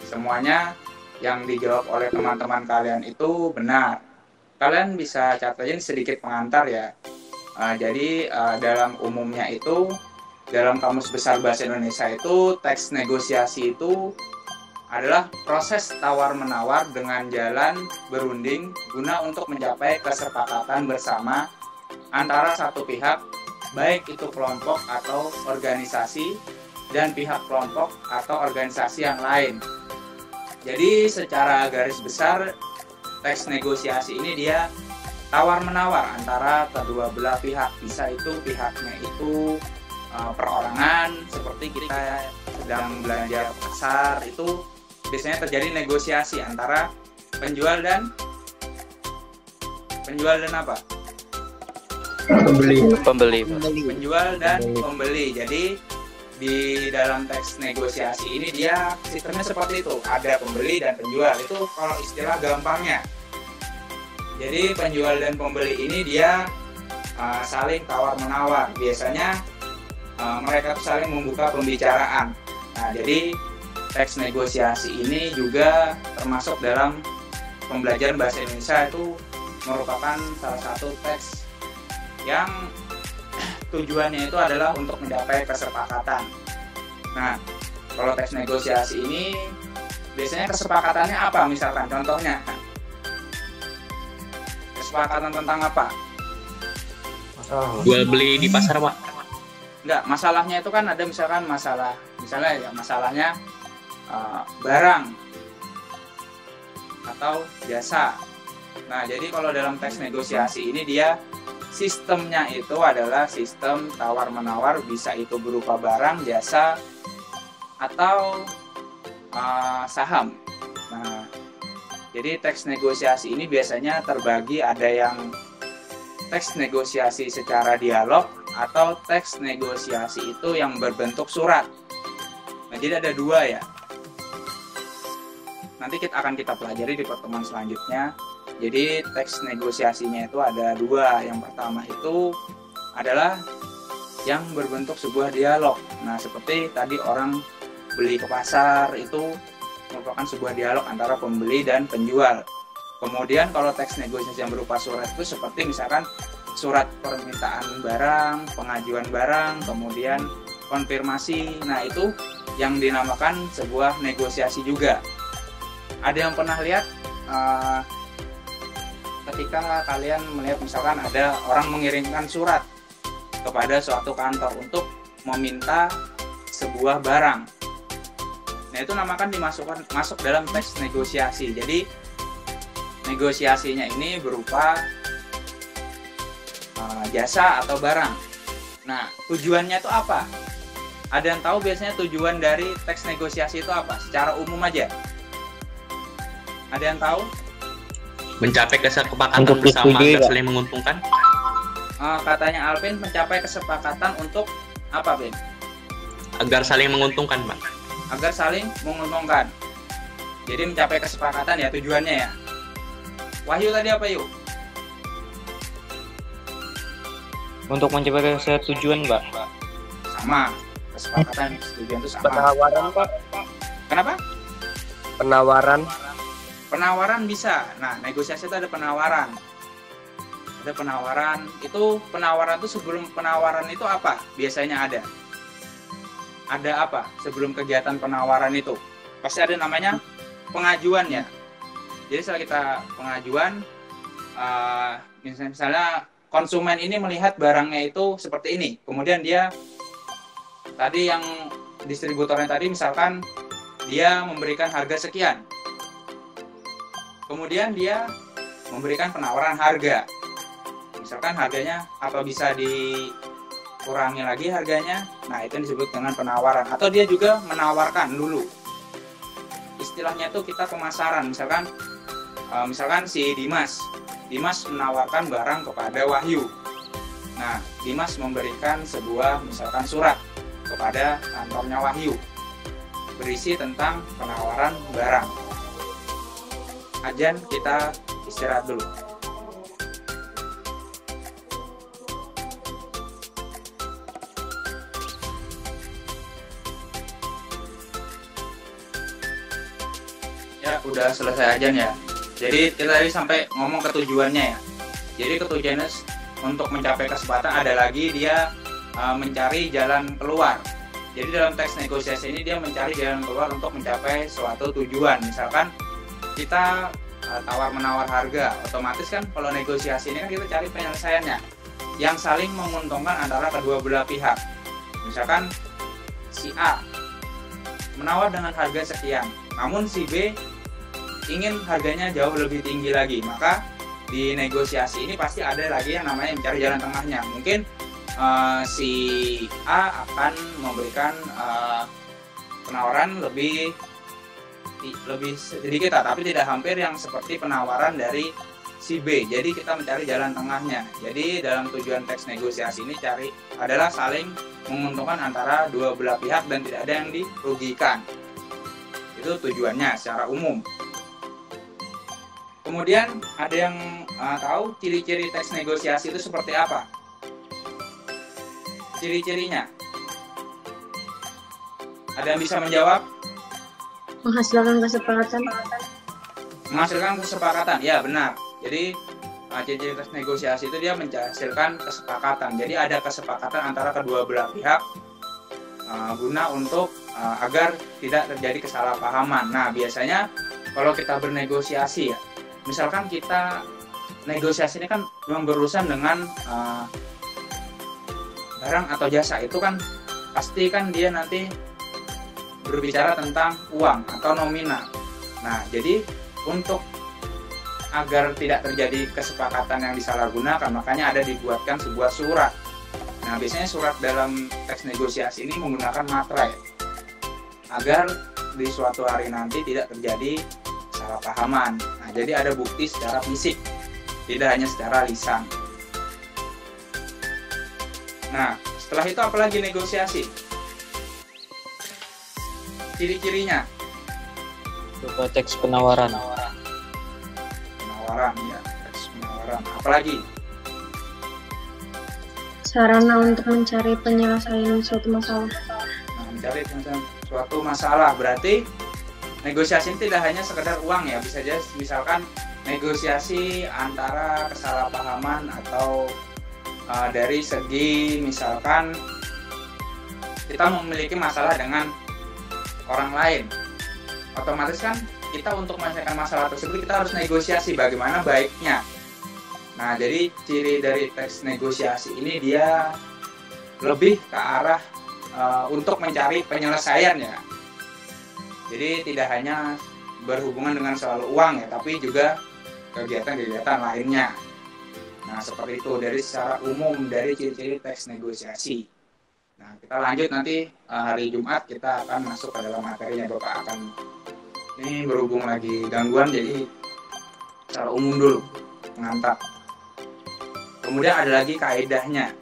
Semuanya yang dijawab oleh teman-teman kalian itu benar. Kalian bisa catat sedikit pengantar ya. Jadi dalam umumnya itu, dalam Kamus Besar Bahasa Indonesia itu, teks negosiasi itu adalah proses tawar-menawar dengan jalan berunding guna untuk mencapai kesepakatan bersama antara satu pihak, baik itu kelompok atau organisasi, dan pihak kelompok atau organisasi yang lain. Jadi secara garis besar, teks negosiasi ini dia tawar-menawar antara kedua belah pihak. Bisa itu pihaknya itu perorangan, seperti kita sedang belanja ke pasar, itu biasanya terjadi negosiasi antara penjual dan apa? Pembeli. Penjual dan pembeli. Jadi di dalam teks negosiasi ini dia sistemnya seperti itu, ada pembeli dan penjual. Itu kalau istilah gampangnya. Jadi penjual dan pembeli ini dia saling tawar menawar. Biasanya mereka tuh saling membuka pembicaraan. Nah, jadi teks negosiasi ini juga termasuk dalam pembelajaran bahasa Indonesia, itu merupakan salah satu teks yang tujuannya itu adalah untuk mencapai kesepakatan. Nah, kalau teks negosiasi ini biasanya kesepakatannya apa? Misalkan contohnya, kesepakatan tentang apa? Jual beli di pasar, Pak. Enggak, masalahnya itu kan ada misalkan masalahnya barang atau jasa. Nah, jadi kalau dalam teks negosiasi ini dia sistemnya itu adalah sistem tawar-menawar, bisa itu berupa barang, jasa, atau saham. Nah, jadi teks negosiasi ini biasanya terbagi, ada yang teks negosiasi secara dialog atau teks negosiasi itu yang berbentuk surat. Nah, jadi ada dua ya. Nanti akan kita pelajari di pertemuan selanjutnya. Jadi teks negosiasinya itu ada dua. Yang pertama itu adalah yang berbentuk sebuah dialog. Nah, seperti tadi orang beli ke pasar, itu merupakan sebuah dialog antara pembeli dan penjual. Kemudian kalau teks negosiasi yang berupa surat itu seperti misalkan surat permintaan barang, pengajuan barang, kemudian konfirmasi. Nah, itu yang dinamakan sebuah negosiasi juga. Ada yang pernah lihat ketika kalian melihat misalkan ada orang mengirimkan surat kepada suatu kantor untuk meminta sebuah barang. Nah, itu namakan masuk dalam teks negosiasi. Jadi negosiasinya ini berupa jasa atau barang. Nah, tujuannya itu apa? Ada yang tahu biasanya tujuan dari teks negosiasi itu apa? Secara umum aja. Ada yang tahu? Mencapai kesepakatan bersama agar saling menguntungkan. Katanya Alvin, mencapai kesepakatan untuk apa, Ben? Agar saling menguntungkan, Pak. Agar saling menguntungkan. Jadi mencapai kesepakatan ya tujuannya ya. Wahyu tadi apa, Yuk? Untuk mencapai tujuan, Mbak. Sama. Kesepakatan tujuan itu sama. Penawaran, Pak. Kenapa? Penawaran. Penawaran bisa. Nah, negosiasi itu ada penawaran. Ada penawaran. Itu penawaran itu sebelum penawaran itu apa? Biasanya ada. Ada apa sebelum kegiatan penawaran itu? Pasti ada namanya pengajuan ya. Jadi setelah kita pengajuan, misalnya konsumen ini melihat barangnya itu seperti ini. Kemudian dia tadi yang distributornya tadi misalkan dia memberikan harga sekian. Kemudian dia memberikan penawaran harga. Misalkan harganya apa bisa dikurangi lagi harganya. Nah, itu disebut dengan penawaran. Atau dia juga menawarkan dulu. Istilahnya itu kita pemasaran. Misalkan si Dimas menawarkan barang kepada Wahyu. Nah, Dimas memberikan sebuah misalkan surat kepada kantornya Wahyu berisi tentang penawaran barang. Ajan, kita istirahat dulu. Ya, udah selesai ajan ya. Jadi kita tadi sampai ngomong ketujuannya ya. Jadi ketujuannya untuk mencapai kesepakatan, ada lagi dia mencari jalan keluar. Jadi dalam teks negosiasi ini dia mencari jalan keluar untuk mencapai suatu tujuan. Misalkan kita tawar-menawar harga, otomatis kan kalau negosiasi ini kan kita cari penyelesaiannya yang saling menguntungkan antara kedua belah pihak. Misalkan si A menawar dengan harga sekian, namun si B ingin harganya jauh lebih tinggi lagi, maka di negosiasi ini pasti ada lagi yang namanya mencari jalan tengahnya. Mungkin si si A akan memberikan penawaran lebih sedikit, tapi tidak hampir yang seperti penawaran dari si B. Jadi kita mencari jalan tengahnya. Jadi dalam tujuan teks negosiasi ini adalah saling menguntungkan antara dua belah pihak dan tidak ada yang dirugikan. Itu tujuannya secara umum. Kemudian ada yang tahu ciri-ciri teks negosiasi itu seperti apa? Ciri-cirinya. Ada yang bisa menjawab? Menghasilkan kesepakatan. Menghasilkan kesepakatan, ya benar. Jadi ciri-ciri teks negosiasi itu dia menghasilkan kesepakatan. Jadi ada kesepakatan antara kedua belah pihak guna untuk agar tidak terjadi kesalahpahaman. Nah, biasanya kalau kita bernegosiasi ya, misalkan kita negosiasi ini kan memang berurusan dengan barang atau jasa, itu kan pasti kan dia nanti berbicara tentang uang atau nominal. Nah, jadi untuk agar tidak terjadi kesepakatan yang disalahgunakan, makanya ada dibuatkan sebuah surat. Nah, biasanya surat dalam teks negosiasi ini menggunakan materai agar di suatu hari nanti tidak terjadi kesalahpahaman. Nah, jadi ada bukti secara fisik, tidak hanya secara lisan. Nah, setelah itu apalagi negosiasi? Ciri-cirinya? Berupa teks penawaran. Penawaran, ya, teks penawaran. Apalagi? Sarana untuk mencari penyelesaian suatu masalah. Nah, mencari penyelesaian suatu masalah. Berarti negosiasi ini tidak hanya sekedar uang ya, bisa aja misalkan negosiasi antara kesalahpahaman atau dari segi misalkan kita memiliki masalah dengan orang lain, otomatis kan kita untuk menyelesaikan masalah tersebut kita harus negosiasi bagaimana baiknya. Nah, jadi ciri dari teks negosiasi ini dia lebih ke arah untuk mencari penyelesaian ya. Jadi tidak hanya berhubungan dengan soal uang ya, tapi juga kegiatan-kegiatan lainnya. Nah, seperti itu dari secara umum dari ciri-ciri teks negosiasi. Nah, kita lanjut nanti hari Jumat kita akan masuk ke dalam materinya. Bapak akan ini berhubung lagi gangguan, jadi secara umum dulu pengantar. Kemudian ada lagi kaidahnya.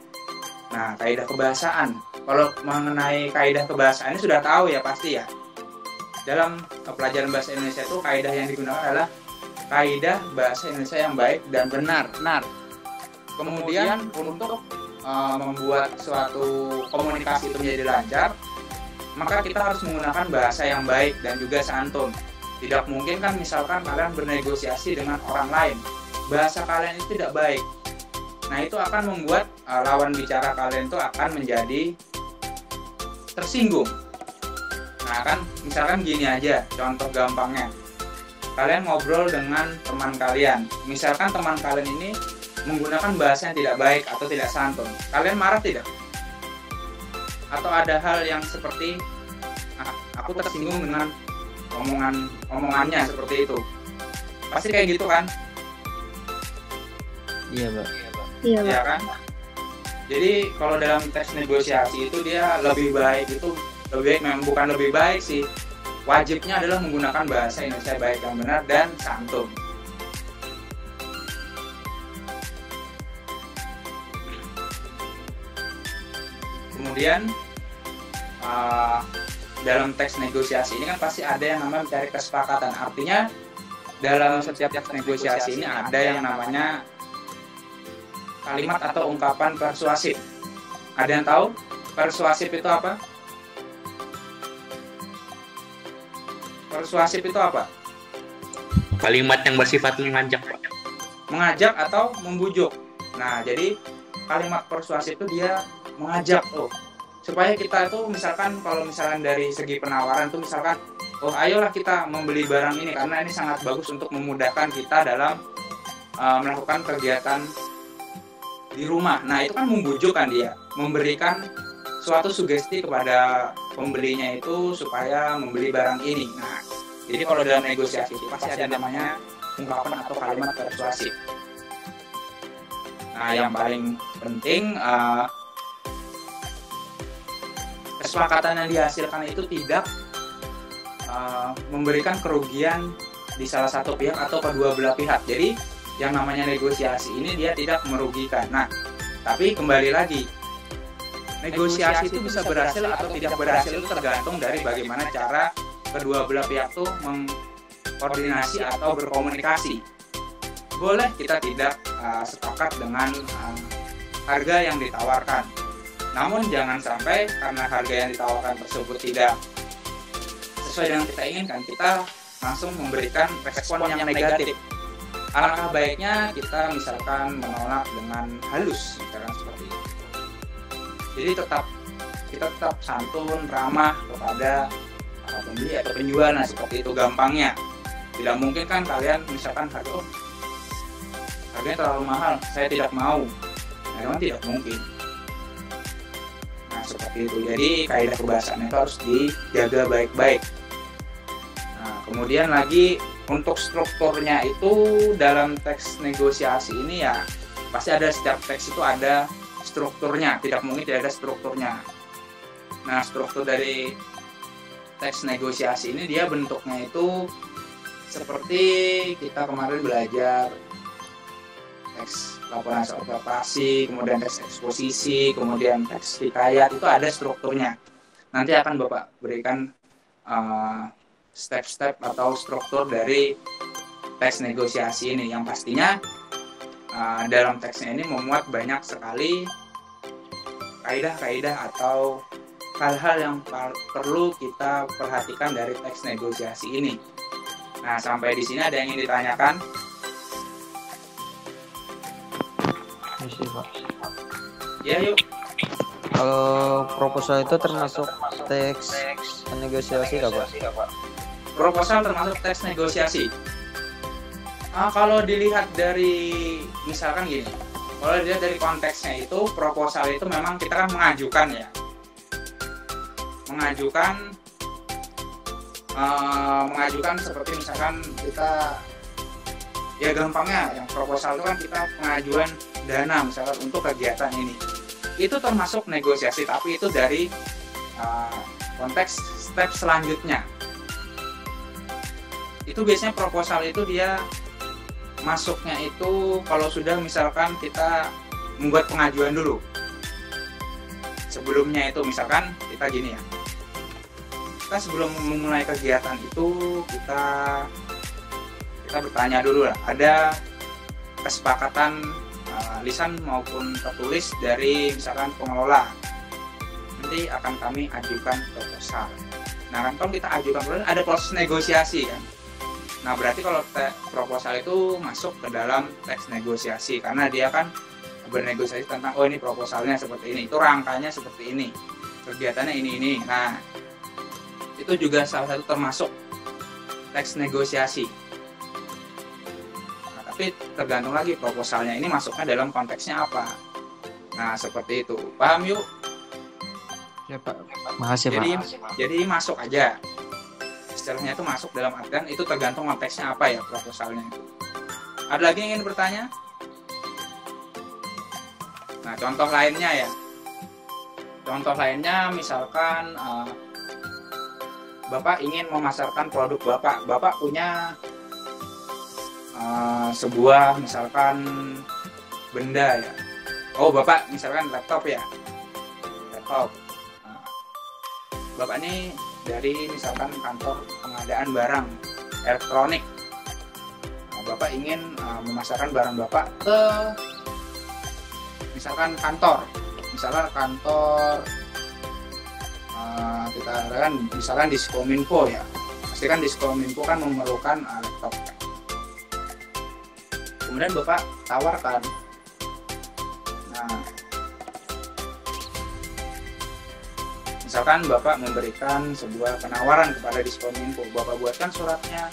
Nah, kaidah kebahasaan. Kalau mengenai kaidah kebahasaan ini sudah tahu ya pasti ya. Dalam pelajaran bahasa Indonesia itu kaidah yang digunakan adalah kaidah bahasa Indonesia yang baik dan benar. Kemudian untuk membuat suatu komunikasi itu menjadi lancar, maka kita harus menggunakan bahasa yang baik dan juga santun. Tidak mungkin kan misalkan kalian bernegosiasi dengan orang lain, bahasa kalian itu tidak baik. Nah, itu akan membuat lawan bicara kalian itu akan menjadi tersinggung. Nah, kan misalkan gini aja contoh gampangnya. Kalian ngobrol dengan teman kalian. Misalkan teman kalian ini menggunakan bahasa yang tidak baik atau tidak santun. Kalian marah tidak? Atau ada hal yang seperti aku tersinggung dengan omongannya seperti itu. Pasti kayak gitu kan? Iya, Pak. Iya kan? Jadi kalau dalam teks negosiasi itu dia lebih baik memang bukan lebih baik sih. Wajibnya adalah menggunakan bahasa Indonesia baik yang benar dan santun. Kemudian dalam teks negosiasi ini kan pasti ada yang namanya mencari kesepakatan. Artinya dalam setiap teks negosiasi ini ada yang namanya kalimat atau ungkapan persuasif. Ada yang tahu persuasif itu apa? Persuasif itu apa? Kalimat yang bersifat mengajak, Pak. Mengajak atau membujuk. Nah, jadi kalimat persuasif itu dia mengajak supaya kita itu misalkan kalau misalkan dari segi penawaran tuh misalkan ayolah kita membeli barang ini karena ini sangat bagus untuk memudahkan kita dalam melakukan kegiatan di rumah. Nah, itu kan membujuk kan dia, memberikan suatu sugesti kepada pembelinya itu supaya membeli barang ini. Nah, jadi kalau dalam negosiasi itu pasti ada namanya ungkapan atau kalimat persuasif. Nah, yang paling penting kesepakatan yang dihasilkan itu tidak memberikan kerugian di salah satu pihak atau kedua belah pihak. Jadi yang namanya negosiasi ini dia tidak merugikan. Nah, tapi kembali lagi, negosiasi itu bisa berhasil atau tidak berhasil itu tergantung dari bagaimana cara kedua belah pihak tuh mengkoordinasi atau berkomunikasi. Boleh kita tidak sepakat dengan harga yang ditawarkan, namun jangan sampai karena harga yang ditawarkan tersebut tidak sesuai dengan kita inginkan, kita langsung memberikan respon yang negatif. Alangkah baiknya kita misalkan menolak dengan halus, misalkan seperti itu. Jadi kita tetap santun, ramah kepada pembeli atau penjual. Nah, seperti itu gampangnya. Tidak mungkin kan kalian misalkan harganya terlalu mahal, saya tidak mau. Nah, memang tidak mungkin. Nah, seperti itu. Jadi kaidah kebahasaan itu harus dijaga baik-baik. Nah, kemudian lagi untuk strukturnya itu dalam teks negosiasi ini ya pasti ada, setiap teks itu ada strukturnya, tidak mungkin tidak ada strukturnya. Nah, struktur dari teks negosiasi ini dia bentuknya itu seperti kita kemarin belajar teks laporan hasil operasi, kemudian teks eksposisi, kemudian teks hikayat, itu ada strukturnya. Nanti akan Bapak berikan step-step atau struktur dari teks negosiasi ini, yang pastinya dalam teksnya ini memuat banyak sekali kaidah-kaidah atau hal-hal yang perlu kita perhatikan dari teks negosiasi ini. Nah, sampai di sini ada yang ingin ditanyakan? Isi, Pak. Ya, yuk. Kalau proposal itu termasuk teks negosiasi nggak, Pak? Proposal termasuk teks negosiasi. Kalau dilihat dari misalkan gini, kalau dilihat dari konteksnya itu proposal itu memang kita kan mengajukan ya, mengajukan seperti misalkan kita ya gampangnya yang proposal itu kan kita pengajuan dana misalkan untuk kegiatan ini, itu termasuk negosiasi, tapi itu dari konteks step selanjutnya. Itu biasanya proposal itu dia masuknya itu kalau sudah misalkan kita membuat pengajuan dulu. Sebelumnya itu misalkan kita gini ya, kita sebelum memulai kegiatan itu kita bertanya dulu lah, ada kesepakatan lisan maupun tertulis dari misalkan pengelola, nanti akan kami ajukan proposal. Nah, kan kalau kita ajukan proposal ada proses negosiasi kan. Nah, berarti kalau proposal itu masuk ke dalam teks negosiasi karena dia kan bernegosiasi tentang oh ini proposalnya seperti ini, itu rangkanya seperti ini, kegiatannya ini. Nah, itu juga salah satu termasuk teks negosiasi. Nah, tapi tergantung lagi proposalnya ini masuknya dalam konteksnya apa. Nah, seperti itu. Paham yuk? Ya, Pak. Makasih, Pak. Jadi masuk aja. Istilahnya itu masuk dalam artian itu tergantung konteksnya apa ya proposalnya itu. Ada lagi yang ingin bertanya? Nah, contoh lainnya ya. Contoh lainnya misalkan Bapak ingin memasarkan produk Bapak. Bapak punya sebuah misalkan benda ya. Oh, Bapak misalkan laptop ya. Laptop. Bapak ini dari misalkan kantor pengadaan barang elektronik. Nah, Bapak ingin memasarkan barang Bapak ke misalkan kantor, kita katakan misalkan Diskominfo ya. Pasti kan Diskominfo kan memerlukan laptop. Kemudian Bapak tawarkan. Nah, misalkan Bapak memberikan sebuah penawaran kepada Diskominfo, Bapak buatkan suratnya.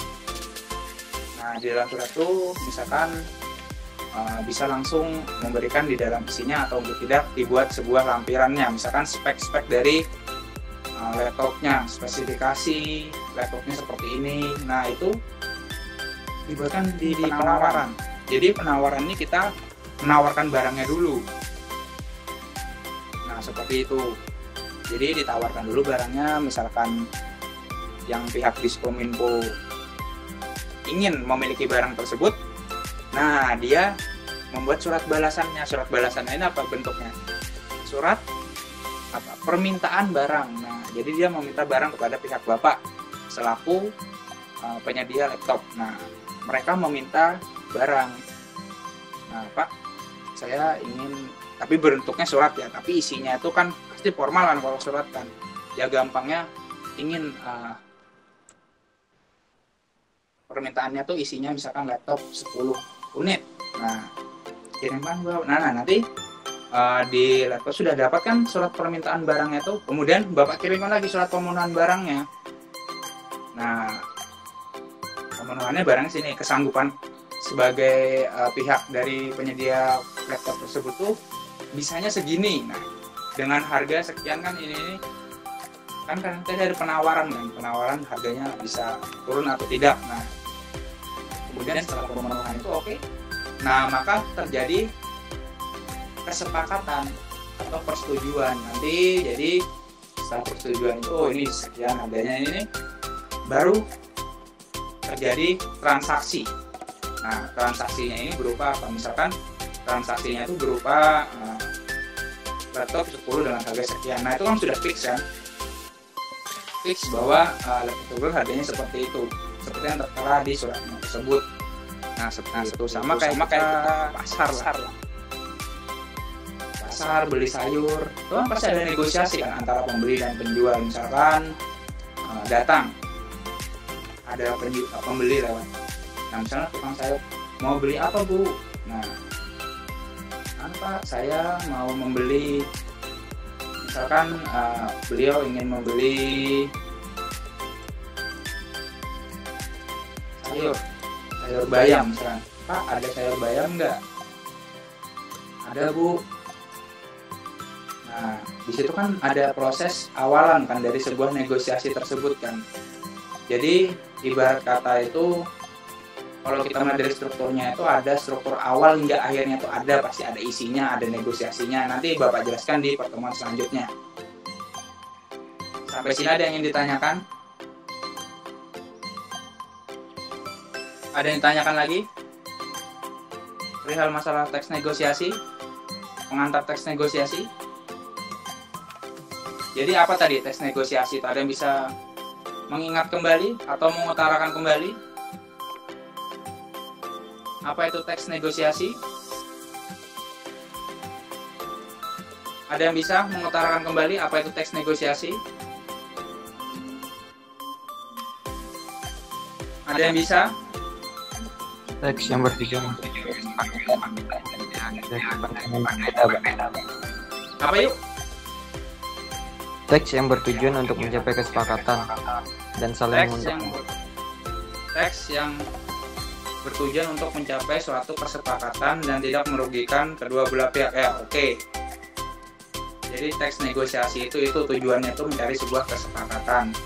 Nah, di dalam surat itu misalkan bisa langsung memberikan di dalam isinya atau tidak dibuat sebuah lampirannya, misalkan spek-spek dari laptopnya, spesifikasi laptopnya seperti ini. Nah, itu dibuatkan di penawaran. Jadi penawaran ini kita menawarkan barangnya dulu. Nah, seperti itu. Jadi ditawarkan dulu barangnya, misalkan yang pihak Diskominfo ingin memiliki barang tersebut, nah dia membuat surat balasannya. Surat balasannya ini apa bentuknya? Surat apa? Permintaan barang. Nah, jadi dia meminta barang kepada pihak Bapak selaku penyedia laptop. Nah, mereka meminta barang. Nah, Pak, saya ingin, tapi bentuknya surat ya, tapi isinya itu kan pasti formal kan kalau surat kan. Ya gampangnya ingin permintaannya tuh isinya misalkan laptop 10 unit. Nah, kirimkan Bapak. Nah, nanti di laptop sudah dapat kan surat permintaan barangnya tuh. Kemudian Bapak kirimkan lagi surat pemenuhan barangnya. Nah, pemenuhannya barang sini, kesanggupan sebagai pihak dari penyedia laptop tersebut tuh bisanya segini. Nah, dengan harga sekian kan ini kan tadi ada penawaran kan, penawaran harganya bisa turun atau tidak. Nah, kemudian setelah pemenuhan itu oke. Nah, maka terjadi kesepakatan atau persetujuan. Nanti jadi setelah persetujuan itu ini sekian harganya, ini baru terjadi transaksi. Nah, transaksinya ini berupa apa? Misalkan transaksinya itu berupa laptop 10 dengan harga sekian. Nah, itu kan sudah fix kan? Fix bahwa laptop harganya seperti itu, seperti yang tertera di suratnya tersebut. Nah, seperti itu sama kayak kita pasar lah. Pasar beli sayur, itu kan pasti ada negosiasi kan antara pembeli dan penjual. Misalkan datang ada pembeli lewat. Nah, misalnya tukang sayur, mau beli apa Bu? Nah, Pak, saya mau membeli, misalkan beliau ingin membeli sayur bayam misalkan. Pak, ada sayur bayam nggak? Ada Bu. Nah, di situ kan ada proses awalan kan dari sebuah negosiasi tersebut kan. Jadi ibarat kata itu, kalau kita melihat dari strukturnya itu ada struktur awal hingga akhirnya itu ada, pasti ada isinya, ada negosiasinya. Nanti Bapak jelaskan di pertemuan selanjutnya. Sampai sini ada yang ingin ditanyakan? Ada yang ditanyakan lagi? Perihal masalah teks negosiasi, pengantar teks negosiasi. Jadi apa tadi teks negosiasi? Ada yang bisa mengingat kembali atau mengutarakan kembali? Apa itu teks negosiasi? Ada yang bisa mengutarakan kembali apa itu teks negosiasi? Ada yang bisa? Teks yang bertujuan apa yuk? Teks yang bertujuan untuk mencapai kesepakatan dan saling menguntungkan. Teks yang bertujuan untuk mencapai suatu kesepakatan dan tidak merugikan kedua belah pihak. Ya, oke. Jadi teks negosiasi itu tujuannya itu mencari sebuah kesepakatan.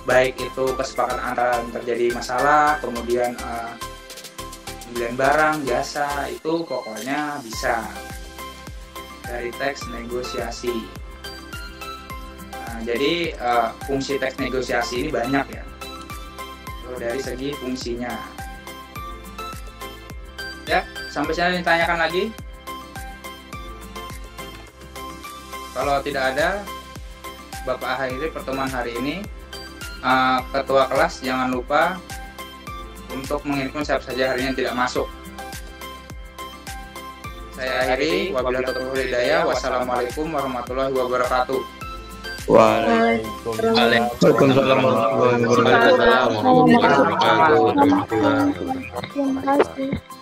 Baik itu kesepakatan antara yang terjadi masalah, kemudian pembelian barang, jasa, itu pokoknya bisa dari teks negosiasi. Nah, jadi fungsi teks negosiasi ini banyak ya. Dari segi fungsinya. Ya, sampai sini ditanyakan lagi. Kalau tidak ada, Bapak akhiri pertemuan hari ini. Ketua kelas jangan lupa untuk menginfo siapa saja hari ini tidak masuk. Saya akhiri. Wabillahi taufiq wal hidayah. Wassalamualaikum warahmatullahi wabarakatuh. Waalaikumsalam warahmatullahi wabarakatuh. Terima kasih.